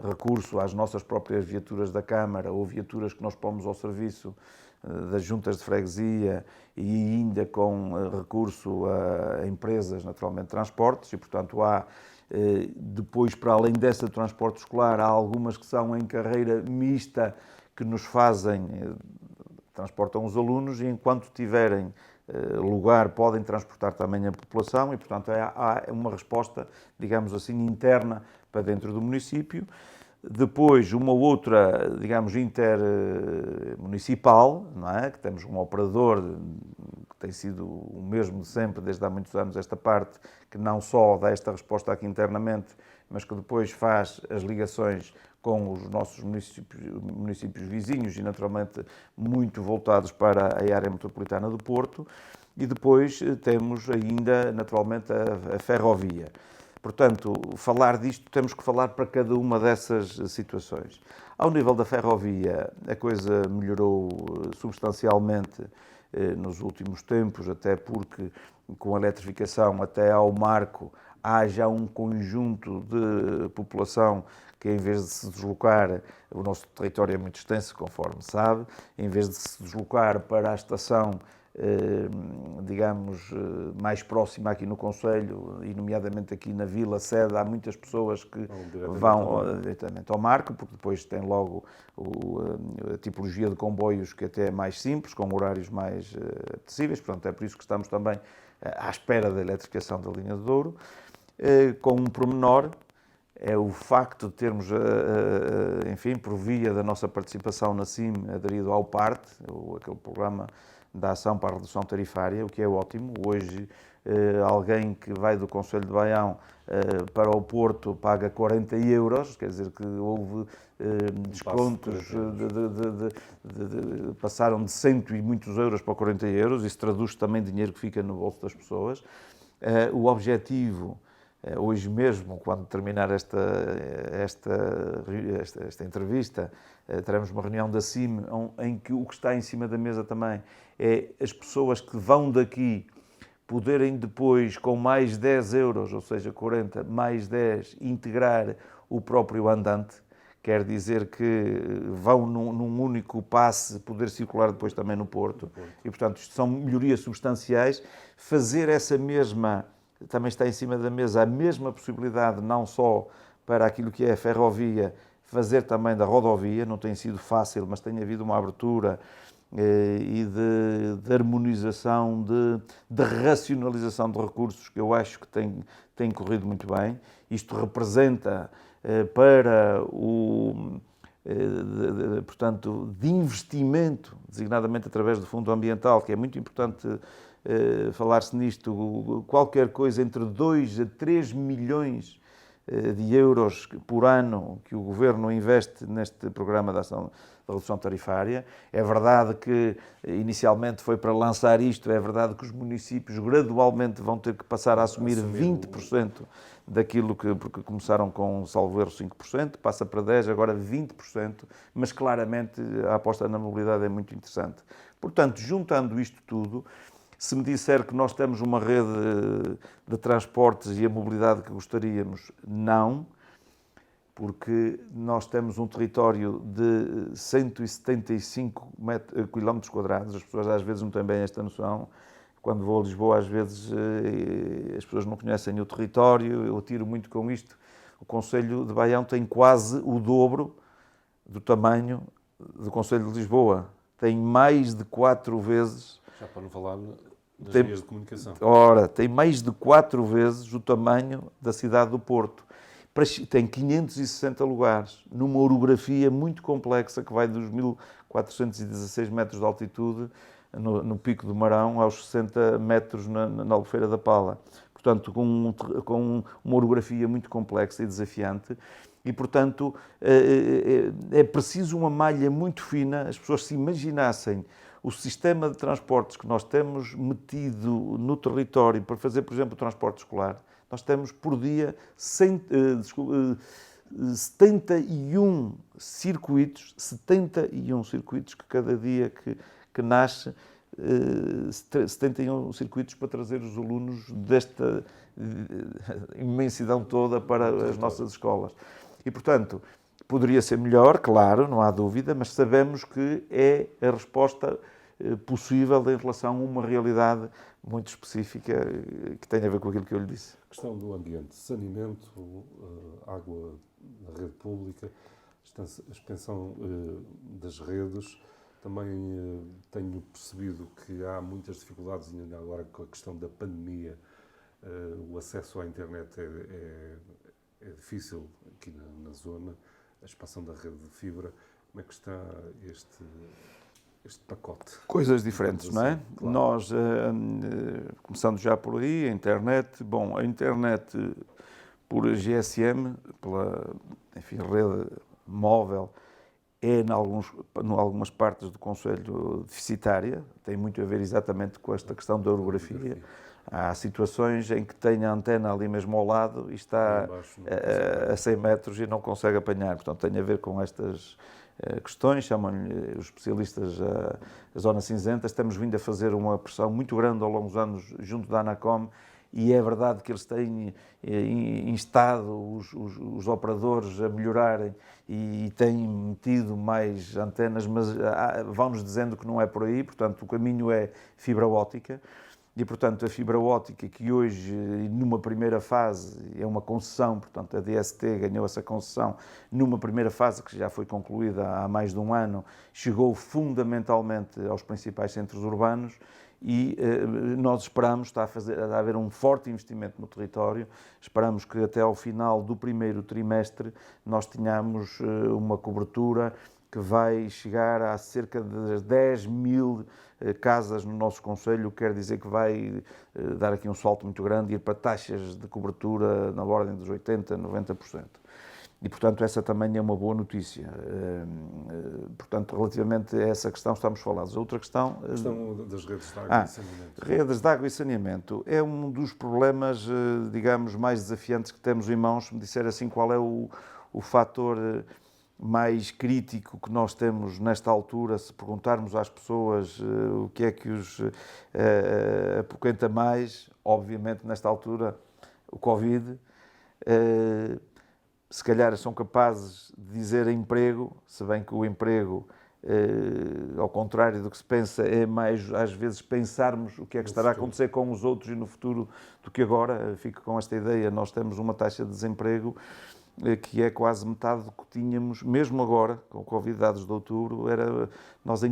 S2: recurso às nossas próprias viaturas da Câmara ou viaturas que nós pomos ao serviço das juntas de freguesia, e ainda com recurso a empresas, naturalmente, de transportes, e portanto há depois, para além dessa de transporte escolar, há algumas que são em carreira mista, que nos fazem, transportam os alunos, e enquanto tiverem lugar podem transportar também a população, e portanto há uma resposta, digamos assim, interna para dentro do município. Depois, uma outra, digamos, intermunicipal, não é? Que temos um operador que tem sido o mesmo de sempre, desde há muitos anos, esta parte, que não só dá esta resposta aqui internamente, mas que depois faz as ligações com os nossos municípios vizinhos e, naturalmente, muito voltados para a área metropolitana do Porto. E depois temos ainda, naturalmente, a ferrovia. Portanto, falar disto, temos que falar para cada uma dessas situações. Ao nível da ferrovia, a coisa melhorou substancialmente nos últimos tempos, até porque com a eletrificação até ao Marco há já um conjunto de população que, em vez de se deslocar, o nosso território é muito extenso, conforme sabe, em vez de se deslocar para a estação, digamos, mais próxima aqui no concelho, e nomeadamente aqui na Vila Sede, há muitas pessoas que vão diretamente ao Marco, porque depois tem logo a tipologia de comboios que até é mais simples, com horários mais apetecíveis, portanto é por isso que estamos também à espera da eletrificação da linha de Douro. com um pormenor, é o facto de termos, enfim, por via da nossa participação na CIM, aderido ao PART, aquele programa da Ação para a Redução Tarifária, o que é ótimo. Hoje, alguém que vai do Concelho de Baião para o Porto paga 40 euros, quer dizer que houve descontos, passaram de 100 e muitos euros para 40 euros, isso traduz também dinheiro que fica no bolso das pessoas. O objetivo, hoje mesmo, quando terminar esta entrevista, teremos uma reunião da CIM em que o que está em cima da mesa também é as pessoas que vão daqui poderem depois, com mais 10 euros, ou seja, 40, mais 10, integrar o próprio andante. Quer dizer que vão num único passe poder circular depois também no Porto. E, portanto, isto são melhorias substanciais. Fazer essa mesma, também está em cima da mesa, a mesma possibilidade, não só para aquilo que é a ferrovia, fazer também da rodovia. Não tem sido fácil, mas tem havido uma abertura e de harmonização, de racionalização de recursos, que eu acho que tem corrido muito bem. Isto representa para portanto, de investimento, designadamente através do Fundo Ambiental, que é muito importante falar-se nisto, qualquer coisa entre 2 a 3 milhões de euros por ano que o Governo investe neste programa de ação da redução tarifária. É verdade que inicialmente foi para lançar isto, é verdade que os municípios gradualmente vão ter que passar a assumir 20% daquilo porque começaram com, salvo erro, 5%, passa para 10%, agora 20%, mas claramente a aposta na mobilidade é muito interessante. Portanto, juntando isto tudo, se me disser que nós temos uma rede de transportes e a mobilidade que gostaríamos, não, porque nós temos um território de 175 km², as pessoas às vezes não têm bem esta noção. Quando vou a Lisboa, às vezes as pessoas não conhecem o território, eu tiro muito com isto. O Concelho de Baião tem quase o dobro do tamanho do Concelho de Lisboa. Tem mais de 4 vezes...
S1: Já para não falar das vias de comunicação.
S2: Ora, tem mais de 4 vezes o tamanho da cidade do Porto. Tem 560 lugares, numa orografia muito complexa que vai dos 1416 metros de altitude no Pico do Marão aos 60 metros na Albufeira da Pala. Portanto, com uma orografia muito complexa e desafiante. E, portanto, é preciso uma malha muito fina. As pessoas se imaginassem o sistema de transportes que nós temos metido no território para fazer, por exemplo, o transporte escolar. Nós temos por dia 71 circuitos que cada dia que nasce, 71 circuitos para trazer os alunos desta imensidão toda para as nossas escolas. E, portanto, poderia ser melhor, claro, não há dúvida, mas sabemos que é a resposta possível em relação a uma realidade muito específica que tem a ver com aquilo que eu lhe disse.
S1: A questão do ambiente, saneamento, água na rede pública, a extensão das redes. Também tenho percebido que há muitas dificuldades, ainda agora com a questão da pandemia. O acesso à internet é difícil aqui na zona, a expansão da rede de fibra. Como é que está este pacote?
S2: Coisas diferentes, não é?
S1: Claro.
S2: Nós, começando já por aí, a internet por GSM, pela rede móvel, é em algumas partes do Concelho deficitária, tem muito a ver exatamente com esta questão da orografia. Há situações em que tem a antena ali mesmo ao lado e está a 100 metros e não consegue apanhar. Portanto, tem a ver com estas questões, chamam-lhe os especialistas a zona cinzenta. Temos vindo a fazer uma pressão muito grande ao longo dos anos junto da Anacom e é verdade que eles têm instado os operadores a melhorarem e têm metido mais antenas, mas vão-nos dizendo que não é por aí. Portanto, o caminho é fibra óptica. E, portanto, a fibra óptica, que hoje, numa primeira fase, é uma concessão, portanto, a DST ganhou essa concessão numa primeira fase, que já foi concluída há mais de um ano, chegou fundamentalmente aos principais centros urbanos e nós esperamos, está a haver um forte investimento no território, esperamos que até ao final do primeiro trimestre nós tenhamos uma cobertura que vai chegar a cerca de 10.000 casas no nosso concelho, quer dizer que vai dar aqui um salto muito grande e ir para taxas de cobertura na ordem dos 80%, 90%. E, portanto, essa também é uma boa notícia. Portanto, relativamente a essa questão estamos falados. A outra questão...
S1: A questão das redes de água e saneamento.
S2: Redes de água e saneamento é um dos problemas, digamos, mais desafiantes que temos em mãos. Se me disser assim qual é o fator mais crítico que nós temos nesta altura, se perguntarmos às pessoas o que é que os apoquenta mais, obviamente, nesta altura, o Covid... se calhar são capazes de dizer emprego, se bem que o emprego, ao contrário do que se pensa, é mais, às vezes, pensarmos o que é que estará a acontecer com os outros e no futuro do que agora. Fico com esta ideia, nós temos uma taxa de desemprego que é quase metade do que tínhamos, mesmo agora, com o Covid, dados de outubro, nós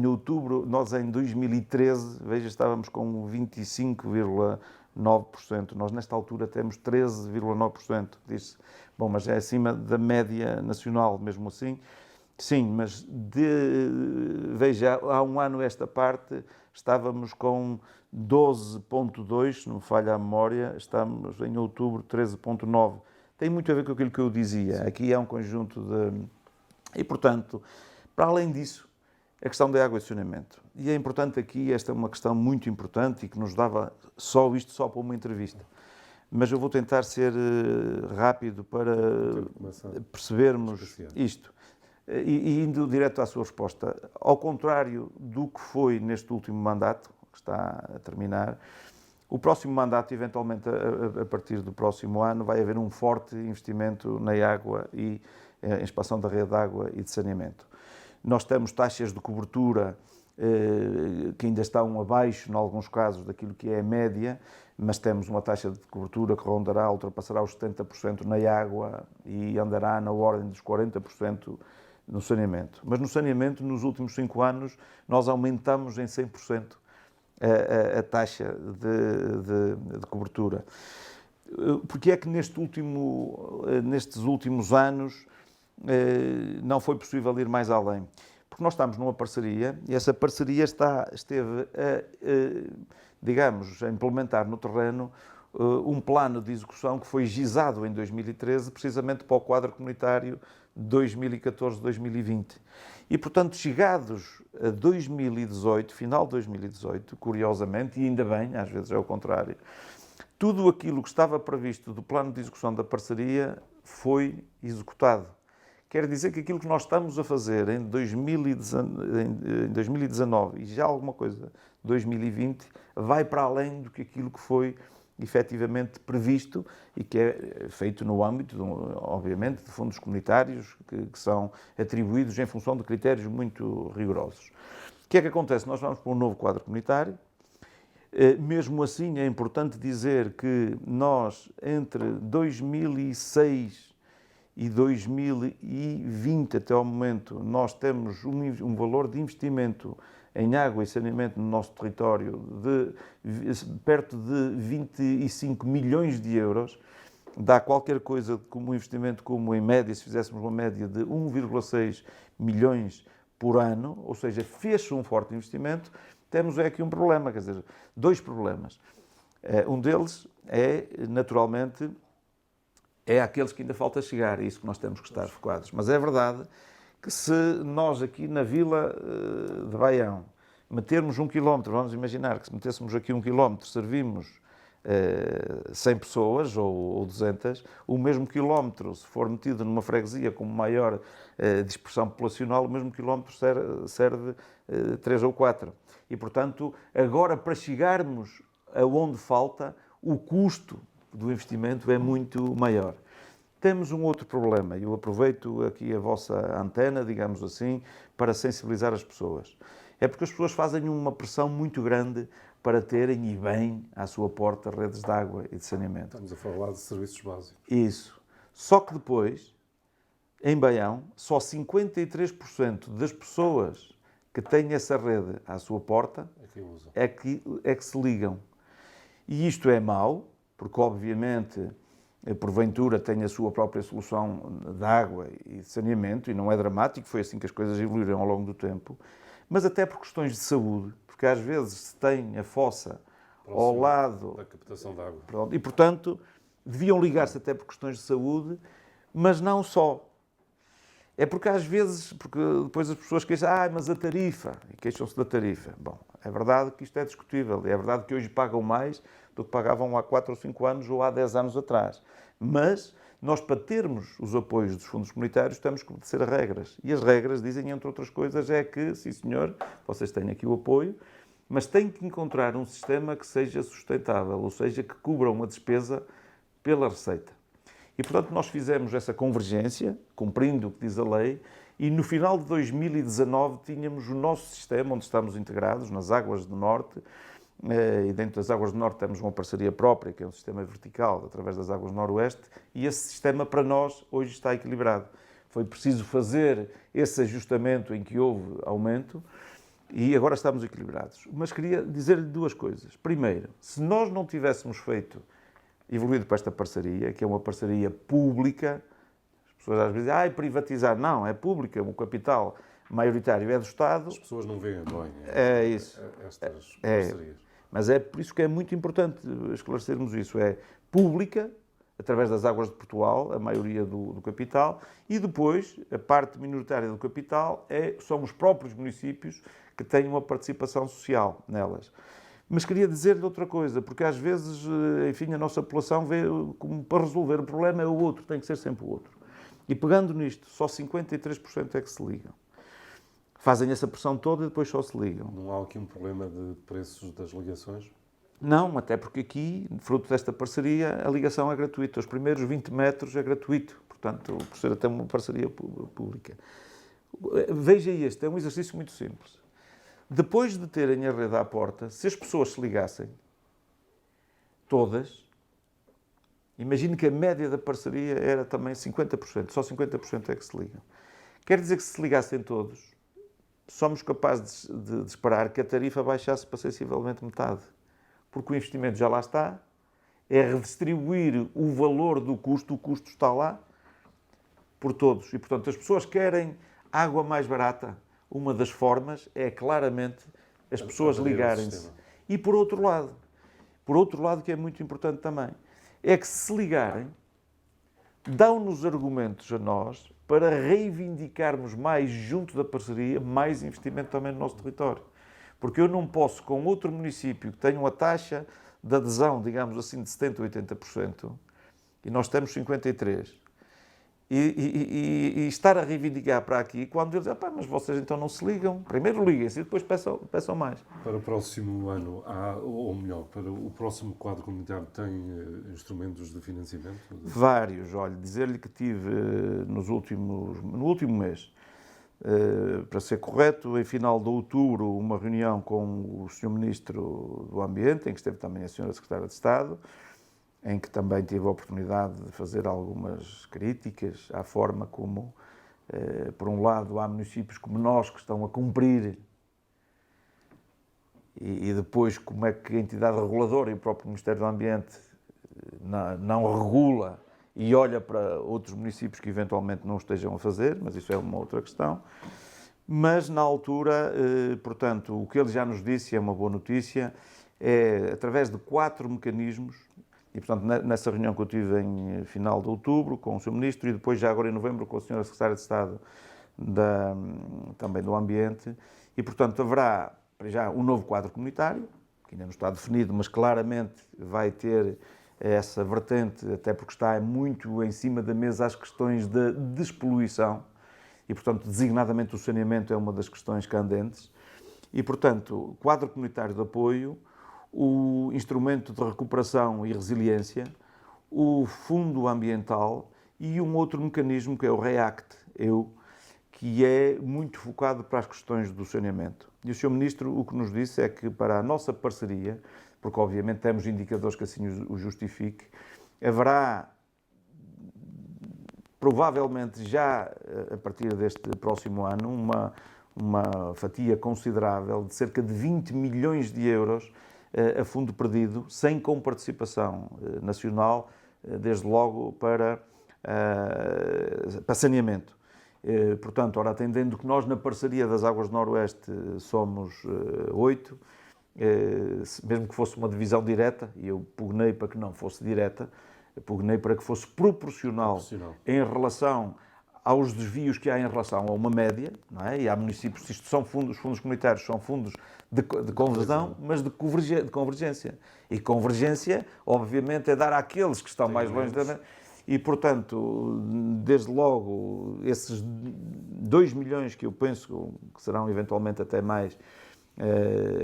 S2: em 2013, veja, estávamos com 25,9%. Nós, nesta altura, temos 13,9%. Diz-se, bom, mas é acima da média nacional, mesmo assim. Sim, mas veja, há um ano esta parte, estávamos com 12,2%, se não me falha a memória, estamos em outubro 13,9%. Tem muito a ver com aquilo que eu dizia. Sim. Aqui há um conjunto de... E, portanto, para além disso, a questão da água e saneamento. E é importante aqui, esta é uma questão muito importante e que nos dava só para uma entrevista. Mas eu vou tentar ser rápido para percebermos isto. E indo direto à sua resposta, ao contrário do que foi neste último mandato, que está a terminar, o próximo mandato, eventualmente a partir do próximo ano, vai haver um forte investimento na água e em expansão da rede de água e de saneamento. Nós temos taxas de cobertura que ainda estão abaixo, em alguns casos, daquilo que é a média, mas temos uma taxa de cobertura que ultrapassará os 70% na água e andará na ordem dos 40% no saneamento. Mas no saneamento, nos últimos 5 anos, nós aumentamos em 100% a taxa de cobertura. Porque é que nestes últimos anos não foi possível ir mais além? Porque nós estamos numa parceria e essa parceria esteve digamos, a implementar no terreno um plano de execução que foi gizado em 2013, precisamente para o quadro comunitário 2014-2020. E, portanto, chegados a 2018, final de 2018, curiosamente, e ainda bem, às vezes é o contrário, tudo aquilo que estava previsto do plano de execução da parceria foi executado. Quer dizer que aquilo que nós estamos a fazer em 2019 e já alguma coisa 2020 vai para além do que aquilo que foi efetivamente previsto e que é feito no âmbito, obviamente, de fundos comunitários que são atribuídos em função de critérios muito rigorosos. O que é que acontece? Nós vamos para um novo quadro comunitário. Mesmo assim, é importante dizer que nós, entre 2006 e 2020, até ao momento, nós temos um valor de investimento em água e saneamento no nosso território de perto de 25 milhões de euros. Dá qualquer coisa como um investimento, como em média, se fizéssemos uma média de 1,6 milhões por ano, ou seja, fez-se um forte investimento. Temos aqui um problema, quer dizer, 2 problemas. Um deles é, naturalmente, aqueles que ainda falta chegar, é isso que nós temos que estar focados. Mas é verdade que se nós aqui na vila de Baião metermos 1 quilómetro, vamos imaginar que se metêssemos aqui 1 quilómetro, servimos 100 pessoas ou 200, o mesmo quilómetro, se for metido numa freguesia com maior dispersão populacional, o mesmo quilómetro serve 3 ou 4. E, portanto, agora para chegarmos aonde falta, o custo do investimento é muito maior. Temos um outro problema, e eu aproveito aqui a vossa antena, digamos assim, para sensibilizar as pessoas. É porque as pessoas fazem uma pressão muito grande para terem, e bem, à sua porta, redes de água e de saneamento.
S1: Estamos a falar de serviços básicos.
S2: Isso. Só que depois, em Baião, só 53% das pessoas que têm essa rede à sua porta é que se ligam. E isto é mau, porque obviamente, porventura, tem a sua própria solução de água e de saneamento, e não é dramático, foi assim que as coisas evoluíram ao longo do tempo, mas até por questões de saúde, porque às vezes se tem a fossa ao lado
S1: da captação de água.
S2: E, portanto, deviam ligar-se até por questões de saúde, mas não só. É porque às vezes, porque depois as pessoas queixam, mas a tarifa, e queixam-se da tarifa. Bom, é verdade que isto é discutível, é verdade que hoje pagam mais do que pagavam há 4 ou 5 anos ou há 10 anos atrás. Mas nós, para termos os apoios dos fundos comunitários, temos que obedecer a regras. E as regras dizem, entre outras coisas, é que, sim senhor, vocês têm aqui o apoio, mas têm que encontrar um sistema que seja sustentável, ou seja, que cubra uma despesa pela receita. E, portanto, nós fizemos essa convergência, cumprindo o que diz a lei, e no final de 2019 tínhamos o nosso sistema, onde estamos integrados, nas Águas do Norte, e dentro das Águas do Norte temos uma parceria própria, que é um sistema vertical, através das Águas do Noroeste, e esse sistema, para nós, hoje está equilibrado. Foi preciso fazer esse ajustamento em que houve aumento, e agora estamos equilibrados. Mas queria dizer-lhe 2 coisas. Primeiro, se nós não tivéssemos evoluído para esta parceria, que é uma parceria pública, as pessoas às vezes dizem, privatizar. Não, é pública, o capital maioritário é do Estado.
S1: As pessoas não veem bem estas
S2: parcerias. Mas é por isso que é muito importante esclarecermos isso. É pública, através das Águas de Portugal, a maioria do capital, e depois, a parte minoritária do capital são os próprios municípios que têm uma participação social nelas. Mas queria dizer-lhe outra coisa, porque às vezes, enfim, a nossa população vê como para resolver o problema é o outro, tem que ser sempre o outro. E pegando nisto, só 53% é que se ligam. Fazem essa pressão toda e depois só se ligam.
S1: Não há aqui um problema de preços das ligações?
S2: Não, até porque aqui, fruto desta parceria, a ligação é gratuita. Os primeiros 20 metros é gratuito. Portanto, por ser até uma parceria pública. Veja este, é um exercício muito simples. Depois de terem a rede à porta, se as pessoas se ligassem, todas, imagine que a média da parceria era também 50%, só 50% é que se ligam. Quer dizer que se ligassem todos, somos capazes de esperar que a tarifa baixasse para sensivelmente metade. Porque o investimento já lá está, é redistribuir o valor do custo, o custo está lá, por todos. E, portanto, as pessoas querem água mais barata. Uma das formas é claramente as pessoas ligarem-se. E por outro lado, que é muito importante também, é que se ligarem, dão-nos argumentos a nós para reivindicarmos mais junto da parceria, mais investimento também no nosso território. Porque eu não posso, com outro município que tenha uma taxa de adesão, digamos assim, de 70% ou 80%, e nós temos 53%, e estar a reivindicar para aqui, quando eles dizem, mas vocês então não se ligam. Primeiro liguem-se e depois peçam mais.
S1: Para o próximo ano, ou melhor, para o próximo quadro comunitário, tem instrumentos de financiamento?
S2: Vários. Olha, dizer-lhe que tive no último mês, para ser correto, em final de outubro, uma reunião com o Sr. Ministro do Ambiente, em que esteve também a Sra. Secretária de Estado, em que também tive a oportunidade de fazer algumas críticas à forma como, por um lado, há municípios como nós que estão a cumprir e depois como é que a entidade reguladora e o próprio Ministério do Ambiente não regula e olha para outros municípios que eventualmente não o estejam a fazer, mas isso é uma outra questão. Mas, na altura, portanto, o que ele já nos disse, é uma boa notícia, é através de 4 mecanismos. E, portanto, nessa reunião que eu tive em final de outubro com o Sr. Ministro e depois já agora em novembro com a Sra. Secretária de Estado também do Ambiente. E, portanto, haverá já um novo quadro comunitário, que ainda não está definido, mas claramente vai ter essa vertente, até porque está muito em cima da mesa as questões da despoluição e, portanto, designadamente o saneamento é uma das questões candentes. E, portanto, quadro comunitário de apoio, o instrumento de recuperação e resiliência, o fundo ambiental e um outro mecanismo que é o REACT-EU, que é muito focado para as questões do saneamento. E o Sr. Ministro o que nos disse é que para a nossa parceria, porque obviamente temos indicadores que assim o justifique, haverá provavelmente já a partir deste próximo ano uma fatia considerável de cerca de 20 milhões de euros a fundo perdido, sem comparticipação nacional, desde logo para saneamento. Portanto, ora, atendendo que nós na parceria das Águas do Noroeste somos 8, mesmo que fosse uma divisão direta, e eu pugnei para que não fosse direta, pugnei para que fosse proporcional em relação aos desvios que há em relação a uma média, não é? E há municípios, isto são fundos, os fundos comunitários são fundos de conversão, mas de convergência. E convergência, obviamente, é dar àqueles que estão mais longe da... E, portanto, desde logo, esses 2 milhões que eu penso que serão eventualmente até mais,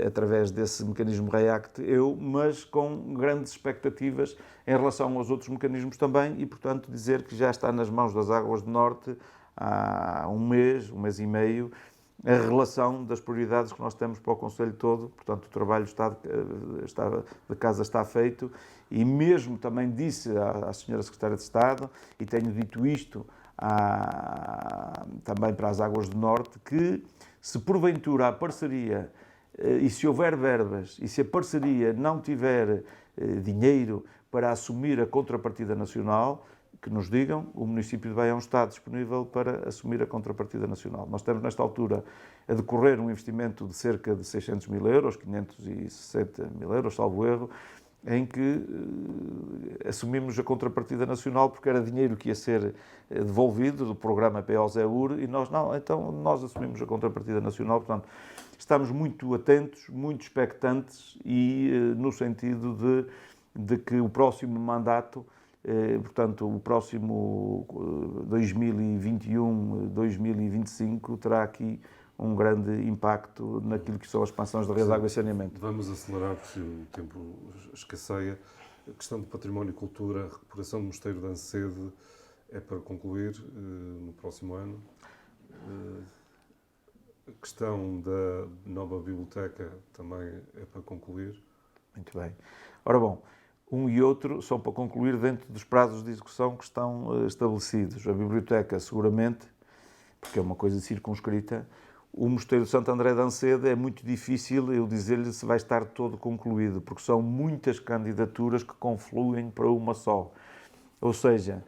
S2: através desse mecanismo REACT, mas com grandes expectativas em relação aos outros mecanismos também e, portanto, dizer que já está nas mãos das Águas do Norte há um mês e meio, a relação das prioridades que nós temos para o Conselho todo. Portanto, o trabalho de casa está feito e mesmo também disse à Sra. Secretária de Estado, e tenho dito isto também para as Águas do Norte, que se porventura a parceria e se houver verbas e se a parceria não tiver dinheiro para assumir a contrapartida nacional, que nos digam, o município de Baião está disponível para assumir a contrapartida nacional. Nós temos, nesta altura, a decorrer um investimento de cerca de 600 mil euros, 560 mil euros, salvo erro, em que assumimos a contrapartida nacional porque era dinheiro que ia ser devolvido do programa POSEUR e nós não, então nós assumimos a contrapartida nacional, portanto, estamos muito atentos, muito expectantes e no sentido de que o próximo mandato, portanto, o próximo 2021-2025 terá aqui um grande impacto naquilo que são as expansões da rede de água e saneamento.
S1: Vamos acelerar, porque o tempo escasseia. A questão do património e cultura, a recuperação do Mosteiro de Ancede é para concluir no próximo ano. A questão da nova biblioteca também é para concluir.
S2: Muito bem. Ora bom, um e outro são para concluir dentro dos prazos de execução que estão estabelecidos. A biblioteca, seguramente, porque é uma coisa circunscrita. O Mosteiro de Santo André de Ancede é muito difícil eu dizer-lhe se vai estar todo concluído, porque são muitas candidaturas que confluem para uma só. Ou seja,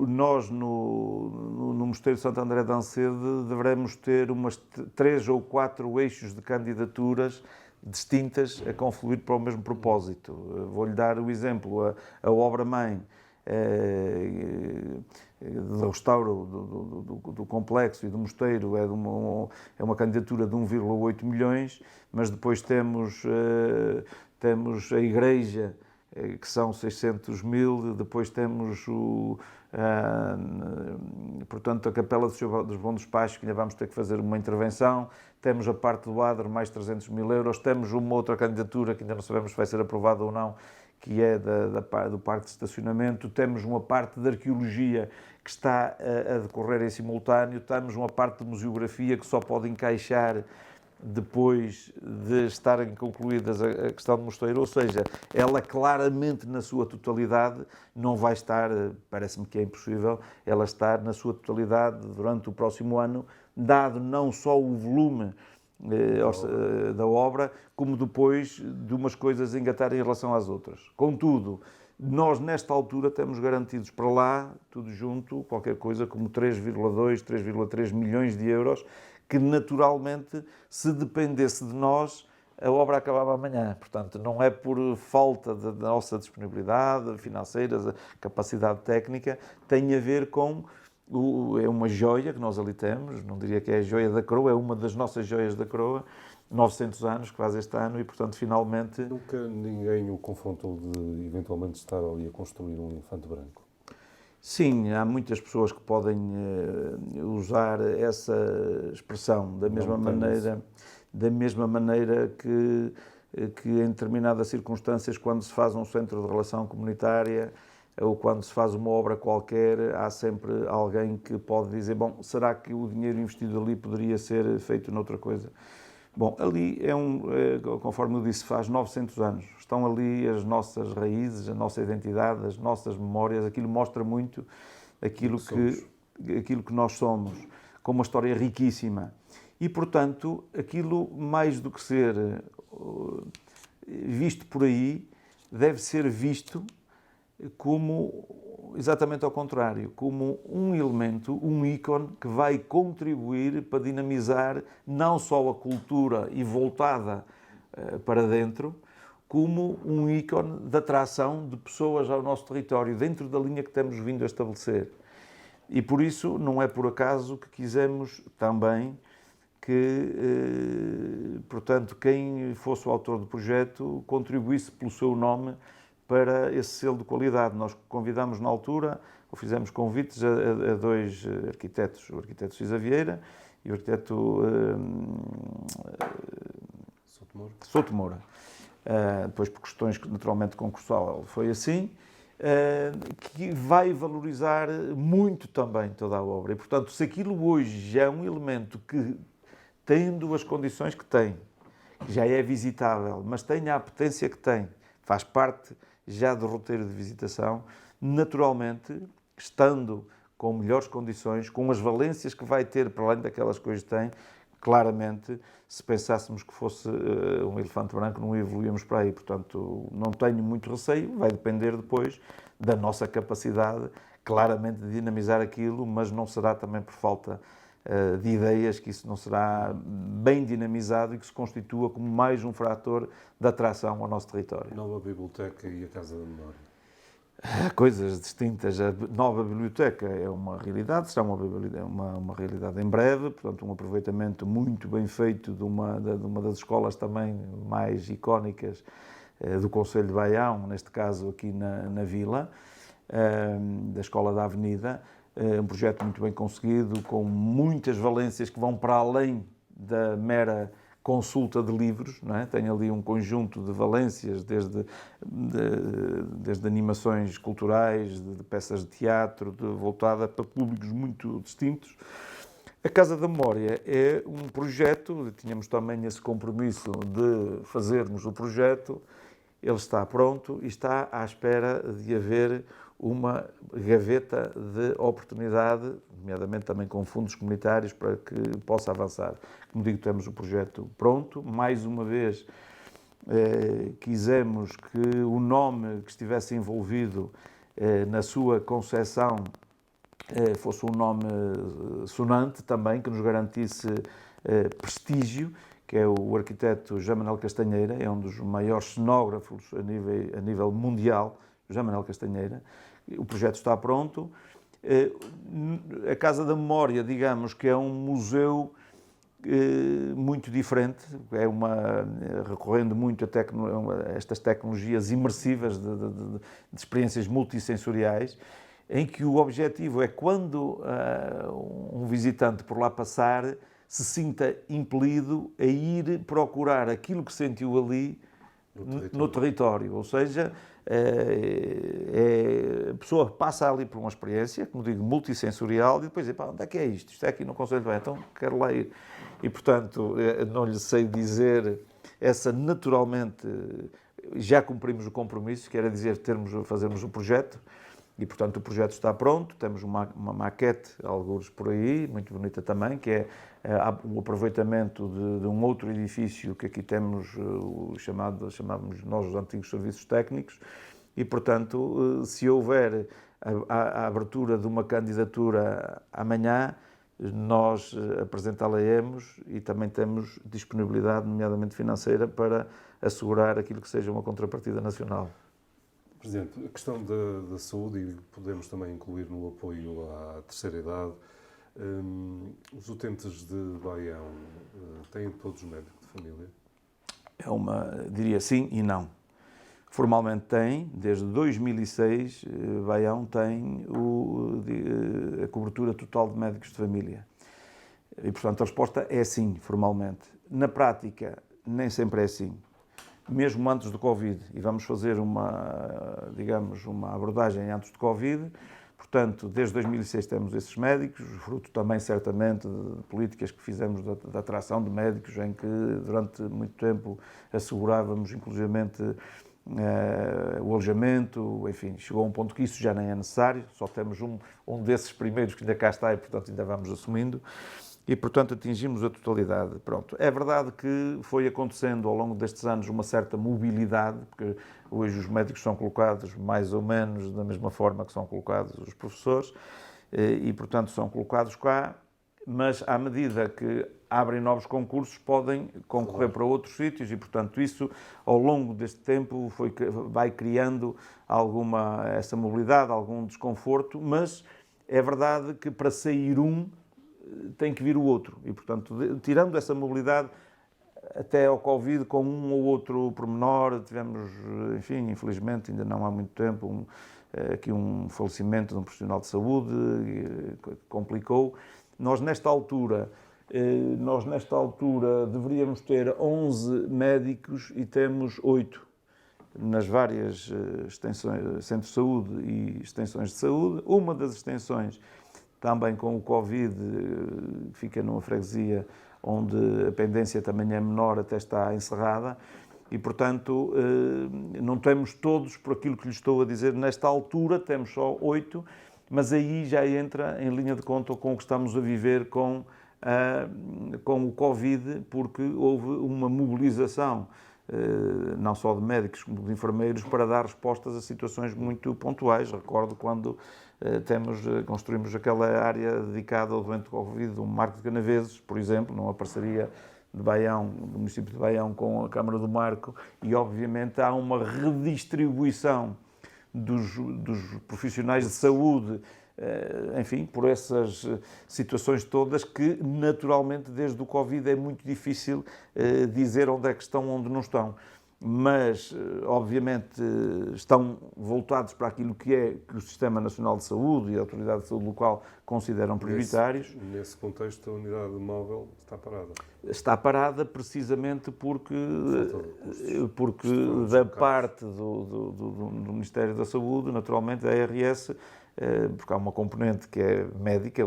S2: nós no Mosteiro de Santo André de Ancede devemos ter umas 3 ou 4 eixos de candidaturas distintas a confluir para o mesmo propósito. Vou-lhe dar o exemplo, a obra-mãe do restauro do complexo e do mosteiro é uma candidatura de 1,8 milhões, mas depois temos a igreja, que são 600 mil, depois temos portanto, a Capela dos Bom Despachos, que ainda vamos ter que fazer uma intervenção, temos a parte do Adro, mais 300 mil euros, temos uma outra candidatura que ainda não sabemos se vai ser aprovada ou não, que é do parque de estacionamento, temos uma parte de arqueologia que está a decorrer em simultâneo, temos uma parte de museografia que só pode encaixar depois de estarem concluídas a questão do mosteiro, ou seja, ela claramente na sua totalidade não vai estar, parece-me que é impossível, ela estar na sua totalidade durante o próximo ano, dado não só o volume da obra, como depois de umas coisas engatarem em relação às outras. Contudo, nós nesta altura temos garantidos para lá, tudo junto, qualquer coisa como 3,2, 3,3 milhões de euros, que naturalmente, se dependesse de nós, a obra acabava amanhã. Portanto, não é por falta da nossa disponibilidade financeira, capacidade técnica, tem a ver com... É uma joia que nós ali temos, não diria que é a joia da coroa, é uma das nossas joias da coroa, 900 anos que faz este ano e, portanto, finalmente...
S1: Nunca ninguém o confrontou de eventualmente estar ali a construir um elefante branco?
S2: Sim, há muitas pessoas que podem usar essa expressão da mesma maneira que em determinadas circunstâncias, quando se faz um centro de relação comunitária ou quando se faz uma obra qualquer, há sempre alguém que pode dizer, bom, será que o dinheiro investido ali poderia ser feito noutra coisa? Bom, ali conforme eu disse, faz 900 anos. Estão ali as nossas raízes, a nossa identidade, as nossas memórias. Aquilo mostra muito aquilo que nós somos. com uma história riquíssima. E, portanto, aquilo, mais do que ser visto por aí, deve ser visto como, exatamente ao contrário, como um elemento, um ícone que vai contribuir para dinamizar não só a cultura e voltada para dentro, como um ícone de atração de pessoas ao nosso território, dentro da linha que temos vindo a estabelecer. E por isso, não é por acaso que quisemos também que, portanto, quem fosse o autor do projeto contribuísse pelo seu nome para esse selo de qualidade. Nós convidámos na altura, ou fizemos convites a dois arquitetos, o arquiteto Cisa Vieira e o arquiteto Souto Moura. Depois, por questões que naturalmente concursal foi assim, que vai valorizar muito também toda a obra. E, portanto, se aquilo hoje já é um elemento que, tendo as condições que tem, que já é visitável, mas tem a apetência que tem, faz parte já do roteiro de visitação, naturalmente, estando com melhores condições, com as valências que vai ter para além daquelas coisas que tem, claramente, se pensássemos que fosse um elefante branco, não evoluíamos para aí. Portanto, não tenho muito receio, vai depender depois da nossa capacidade, claramente, de dinamizar aquilo, mas não será também por falta de ideias, que isso não será bem dinamizado e que se constitua como mais um fator de atração ao nosso território.
S1: Nova biblioteca e a Casa da Memória.
S2: Coisas distintas. A nova biblioteca é uma realidade, será uma realidade em breve, portanto, um aproveitamento muito bem feito de uma das escolas também mais icónicas do Concelho de Baião, neste caso aqui na Vila, da Escola da Avenida. Um projeto muito bem conseguido, com muitas valências que vão para além da mera consulta de livros, não é? Tem ali um conjunto de valências, desde animações culturais, de peças de teatro, voltada para públicos muito distintos. A Casa da Memória é um projeto, tínhamos também esse compromisso de fazermos o projeto, ele está pronto e está à espera de haver uma gaveta de oportunidade, nomeadamente também com fundos comunitários, para que possa avançar. Como digo, temos o projeto pronto. Mais uma vez, quisemos que o nome que estivesse envolvido na sua concepção fosse um nome sonante também, que nos garantisse prestígio, que é o arquiteto João Manuel Castanheira, é um dos maiores cenógrafos a nível mundial, João Manuel Castanheira. O projeto está pronto. A Casa da Memória, digamos que é um museu muito diferente, recorrendo muito a estas tecnologias imersivas de experiências multissensoriais, em que o objetivo é, quando um visitante por lá passar, se sinta impelido a ir procurar aquilo que sentiu ali no território. Ou seja, a pessoa passa ali por uma experiência, como digo, multissensorial, e depois diz, onde é que é isto? Isto é aqui no Concelho de Baião, então quero lá ir. E, portanto, não lhe sei dizer, naturalmente, já cumprimos o compromisso, que era dizer, fazermos o projeto, e, portanto, o projeto está pronto, temos uma maquete, alguns por aí, muito bonita também, que é o aproveitamento de um outro edifício que aqui temos, chamamos nós os antigos serviços técnicos, e, portanto, se houver a abertura de uma candidatura amanhã, nós apresentá-la-emos e também temos disponibilidade, nomeadamente financeira, para assegurar aquilo que seja uma contrapartida nacional.
S1: Presidente, a questão da saúde, e podemos também incluir no apoio à terceira idade, os utentes de Baião têm todos médico de família?
S2: Diria sim e não. Formalmente tem, desde 2006, Baião tem a cobertura total de médicos de família. E, portanto, a resposta é sim, formalmente. Na prática, nem sempre é assim. Mesmo antes do Covid, e vamos fazer uma abordagem antes do Covid, portanto, desde 2006 temos esses médicos, fruto também, certamente, de políticas que fizemos de atração de médicos, em que, durante muito tempo, assegurávamos, inclusivamente,
S3: o alojamento, enfim, chegou a um ponto que isso já nem é necessário, só temos um desses primeiros que ainda cá está e, portanto, ainda vamos assumindo. E, portanto, atingimos a totalidade. Pronto. É verdade que foi acontecendo ao longo destes anos uma certa mobilidade, porque hoje os médicos são colocados mais ou menos da mesma forma que são colocados os professores e, portanto, são colocados cá, mas à medida que abrem novos concursos podem concorrer para outros sítios e, portanto, isso ao longo deste tempo vai criando essa mobilidade, algum desconforto, mas é verdade que para sair tem que vir o outro. E, portanto, tirando essa mobilidade, até ao Covid, com um ou outro pormenor, tivemos, enfim, infelizmente, ainda não há muito tempo, aqui um falecimento de um profissional de saúde, que complicou. Nós, nesta altura, deveríamos ter 11 médicos e temos 8 nas várias extensões, centros de saúde e extensões de saúde. Uma das extensões, também com o Covid, fica numa freguesia onde a pendência também é menor, até está encerrada, e, portanto, não temos todos, por aquilo que lhe estou a dizer, nesta altura temos só 8, mas aí já entra em linha de conta com o que estamos a viver com o Covid, porque houve uma mobilização, não só de médicos como de enfermeiros, para dar respostas a situações muito pontuais. Recordo quando construímos aquela área dedicada ao doente Covid, do Marco de Canaveses, por exemplo, numa parceria de Baião, do município de Baião com a Câmara do Marco, e obviamente há uma redistribuição dos profissionais de saúde, enfim, por essas situações todas que, naturalmente, desde o Covid é muito difícil dizer onde é que estão, onde não estão. Mas, obviamente, estão voltados para aquilo que o Sistema Nacional de Saúde e a Autoridade de Saúde Local consideram prioritários.
S1: Nesse contexto, a unidade móvel está parada.
S3: Está parada precisamente porque da parte do Ministério da Saúde, naturalmente, da ARS, porque há uma componente que é médica,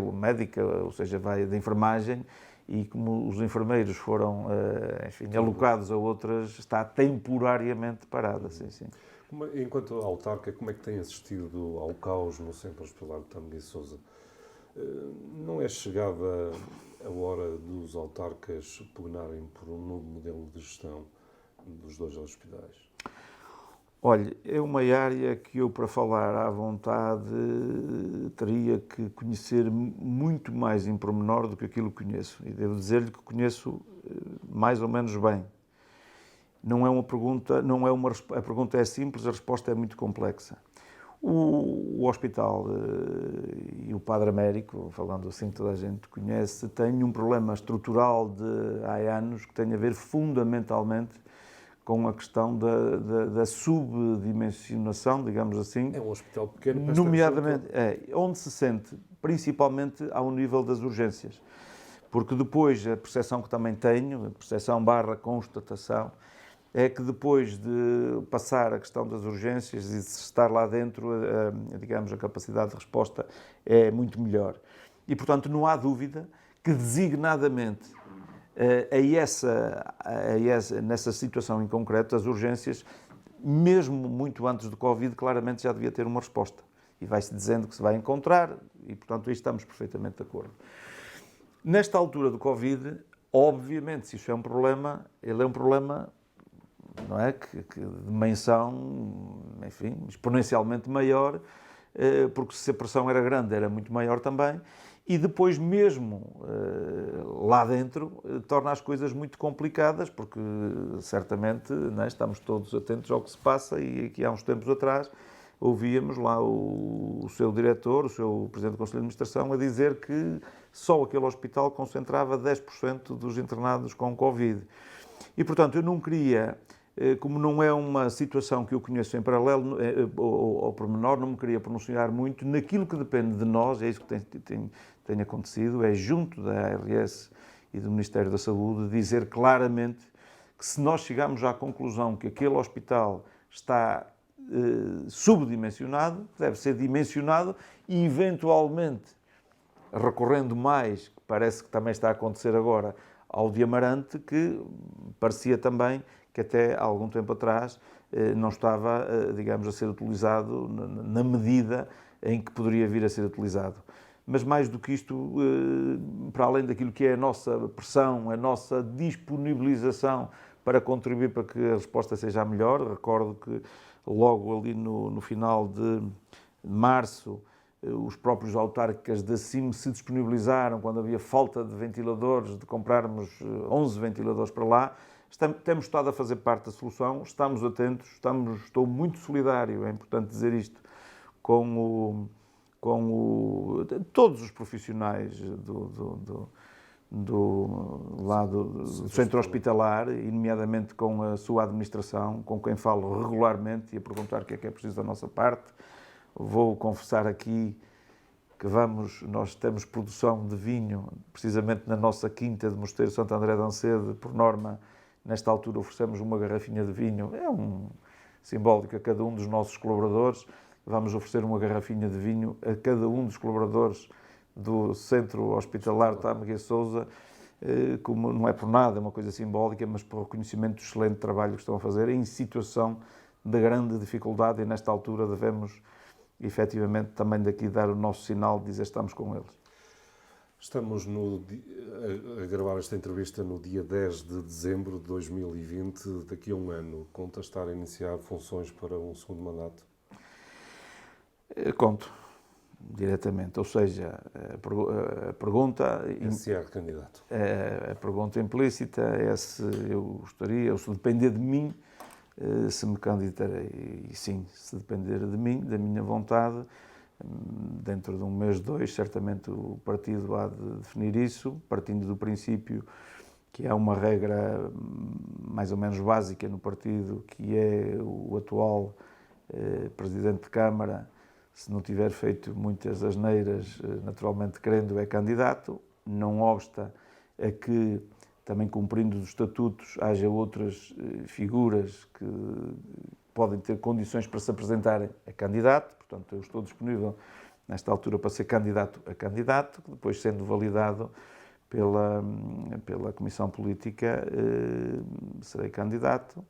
S3: ou seja, vai da enfermagem, e como os enfermeiros foram, enfim, alocados a outras, está temporariamente parada, sim.
S1: Enquanto autarca, como é que tem assistido ao caos no Centro Hospitalar de Tâmega e Sousa? Não é chegada a hora dos autarcas pugnarem por um novo modelo de gestão dos dois hospitais?
S3: Olha, é uma área que eu, para falar à vontade, teria que conhecer muito mais em pormenor do que aquilo que conheço. E devo dizer-lhe que conheço mais ou menos bem. Não é uma pergunta, a pergunta é simples, a resposta é muito complexa. O hospital e o Padre Américo, falando assim que toda a gente conhece, tem um problema estrutural há anos que tem a ver fundamentalmente com a questão da subdimensionação, digamos assim.
S1: É um hospital pequeno,
S3: nomeadamente, onde se sente, principalmente ao nível das urgências. Porque depois, a percepção que também tenho, a percepção / constatação, é que depois de passar a questão das urgências e de estar lá dentro, digamos, a capacidade de resposta é muito melhor. E, portanto, não há dúvida que designadamente nessa situação em concreto, as urgências, mesmo muito antes do Covid, claramente já devia ter uma resposta. E vai-se dizendo que se vai encontrar, e, portanto, aí estamos perfeitamente de acordo. Nesta altura do Covid, obviamente, se isso é um problema, ele é um problema, não é, que de dimensão, enfim, exponencialmente maior, porque se a pressão era grande, era muito maior também. E depois mesmo lá dentro torna as coisas muito complicadas, porque certamente, né, estamos todos atentos ao que se passa, e aqui há uns tempos atrás ouvíamos lá o seu diretor, o seu presidente do Conselho de Administração, a dizer que só aquele hospital concentrava 10% dos internados com Covid. E, portanto, eu não queria, como não é uma situação que eu conheço em paralelo, ao pormenor, não me queria pronunciar muito naquilo que depende de nós, é isso que tem acontecido, é junto da ARS e do Ministério da Saúde dizer claramente que se nós chegarmos à conclusão que aquele hospital está subdimensionado, deve ser dimensionado e, eventualmente, recorrendo mais, que parece que também está a acontecer agora, ao de Amarante, que parecia também que até há algum tempo atrás não estava, digamos, a ser utilizado na medida em que poderia vir a ser utilizado. Mas mais do que isto, para além daquilo que é a nossa pressão, a nossa disponibilização para contribuir para que a resposta seja a melhor, recordo que logo ali no final de março, os próprios autárquicas da CIM se disponibilizaram, quando havia falta de ventiladores, de comprarmos 11 ventiladores para lá. Temos estado a fazer parte da solução, estamos atentos, estou muito solidário, é importante dizer isto, com todos os profissionais do centro hospitalar, e nomeadamente com a sua administração, com quem falo regularmente e a perguntar o que é preciso da nossa parte. Vou confessar aqui que nós temos produção de vinho, precisamente na nossa quinta de Mosteiro Santo André de Ancede, por norma, nesta altura oferecemos uma garrafinha de vinho, simbólico a cada um dos nossos colaboradores. Vamos oferecer uma garrafinha de vinho a cada um dos colaboradores do Centro Hospitalar Tâmega e Sousa, como não é por nada, é uma coisa simbólica, mas por reconhecimento do excelente trabalho que estão a fazer em situação de grande dificuldade, e nesta altura devemos efetivamente também daqui dar o nosso sinal de dizer estamos com eles.
S1: Estamos a gravar esta entrevista no dia 10 de dezembro de 2020, daqui a um ano. Conta estar a iniciar funções para um segundo mandato?
S3: Conto, diretamente, ou seja, a pergunta...
S1: Se é candidato.
S3: A pergunta implícita é se eu gostaria, ou se depender de mim, se me candidatarei. E sim, se depender de mim, da minha vontade, dentro de um mês, 2, certamente o partido há de definir isso, partindo do princípio que há uma regra mais ou menos básica no partido, que é o atual Presidente de Câmara, se não tiver feito muitas asneiras, naturalmente querendo, é candidato, não obsta a que, também cumprindo os estatutos, haja outras figuras que podem ter condições para se apresentarem a candidato. Portanto, eu estou disponível nesta altura para ser candidato a candidato, depois sendo validado pela Comissão Política, serei candidato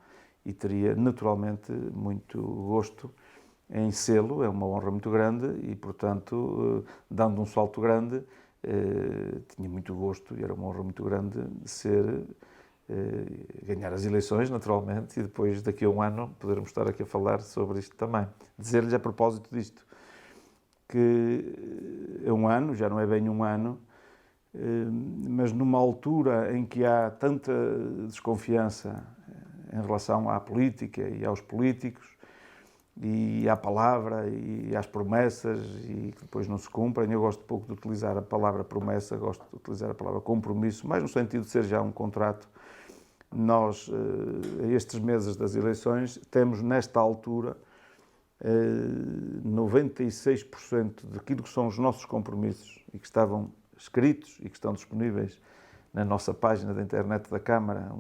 S3: e teria naturalmente muito gosto em sê-lo. É uma honra muito grande e, portanto, dando um salto grande, tinha muito gosto e era uma honra muito grande de ganhar as eleições, naturalmente, e depois, daqui a um ano, podermos estar aqui a falar sobre isto também. Dizer-lhes a propósito disto, que é um ano, já não é bem um ano, mas numa altura em que há tanta desconfiança em relação à política e aos políticos, e à palavra e às promessas, e que depois não se cumprem. Eu gosto pouco de utilizar a palavra promessa, gosto de utilizar a palavra compromisso, mais no sentido de ser já um contrato. Nós, a estes meses das eleições, temos nesta altura 96% daquilo que são os nossos compromissos e que estavam escritos e que estão disponíveis na nossa página da internet da Câmara,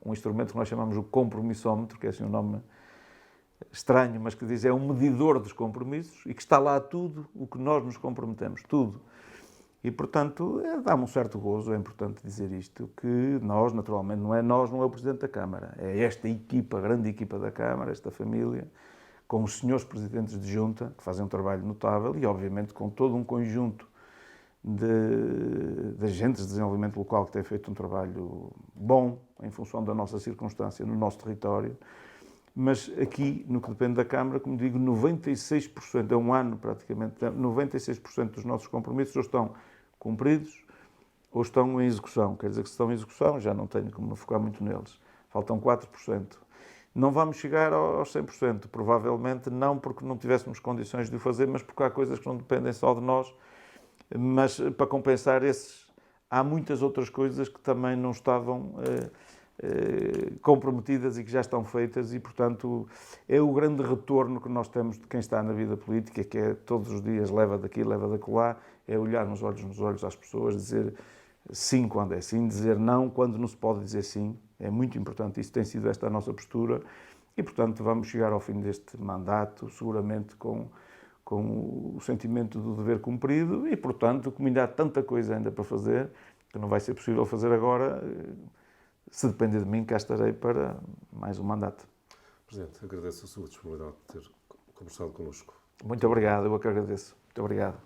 S3: um instrumento que nós chamamos o compromissómetro, que é assim um nome estranho, mas que diz é um medidor dos compromissos e que está lá tudo o que nós nos comprometemos, tudo. E, portanto, dá-me um certo gozo, é importante dizer isto, que nós, naturalmente, não é o Presidente da Câmara, é esta equipa, a grande equipa da Câmara, esta família, com os senhores Presidentes de Junta, que fazem um trabalho notável, e, obviamente, com todo um conjunto de agentes de desenvolvimento local que têm feito um trabalho bom, em função da nossa circunstância, no nosso território. Mas aqui, no que depende da Câmara, como digo, 96%, é um ano praticamente, 96% dos nossos compromissos ou estão cumpridos ou estão em execução. Quer dizer que se estão em execução, já não tenho como focar muito neles. Faltam 4%. Não vamos chegar aos 100%, provavelmente não porque não tivéssemos condições de o fazer, mas porque há coisas que não dependem só de nós. Mas para compensar esses, há muitas outras coisas que também não estavam comprometidas e que já estão feitas e, portanto, é o grande retorno que nós temos de quem está na vida política, que é todos os dias leva daqui, leva dacolá, é olhar nos olhos às pessoas, dizer sim quando é sim, dizer não quando não se pode dizer sim. É muito importante, isso tem sido esta a nossa postura e, portanto, vamos chegar ao fim deste mandato, seguramente com o sentimento do dever cumprido e, portanto, como ainda há tanta coisa ainda para fazer, que não vai ser possível fazer agora. Se depender de mim, cá estarei para mais um mandato.
S1: Presidente, agradeço a sua disponibilidade de ter conversado connosco.
S3: Muito obrigado, eu é que agradeço. Muito obrigado.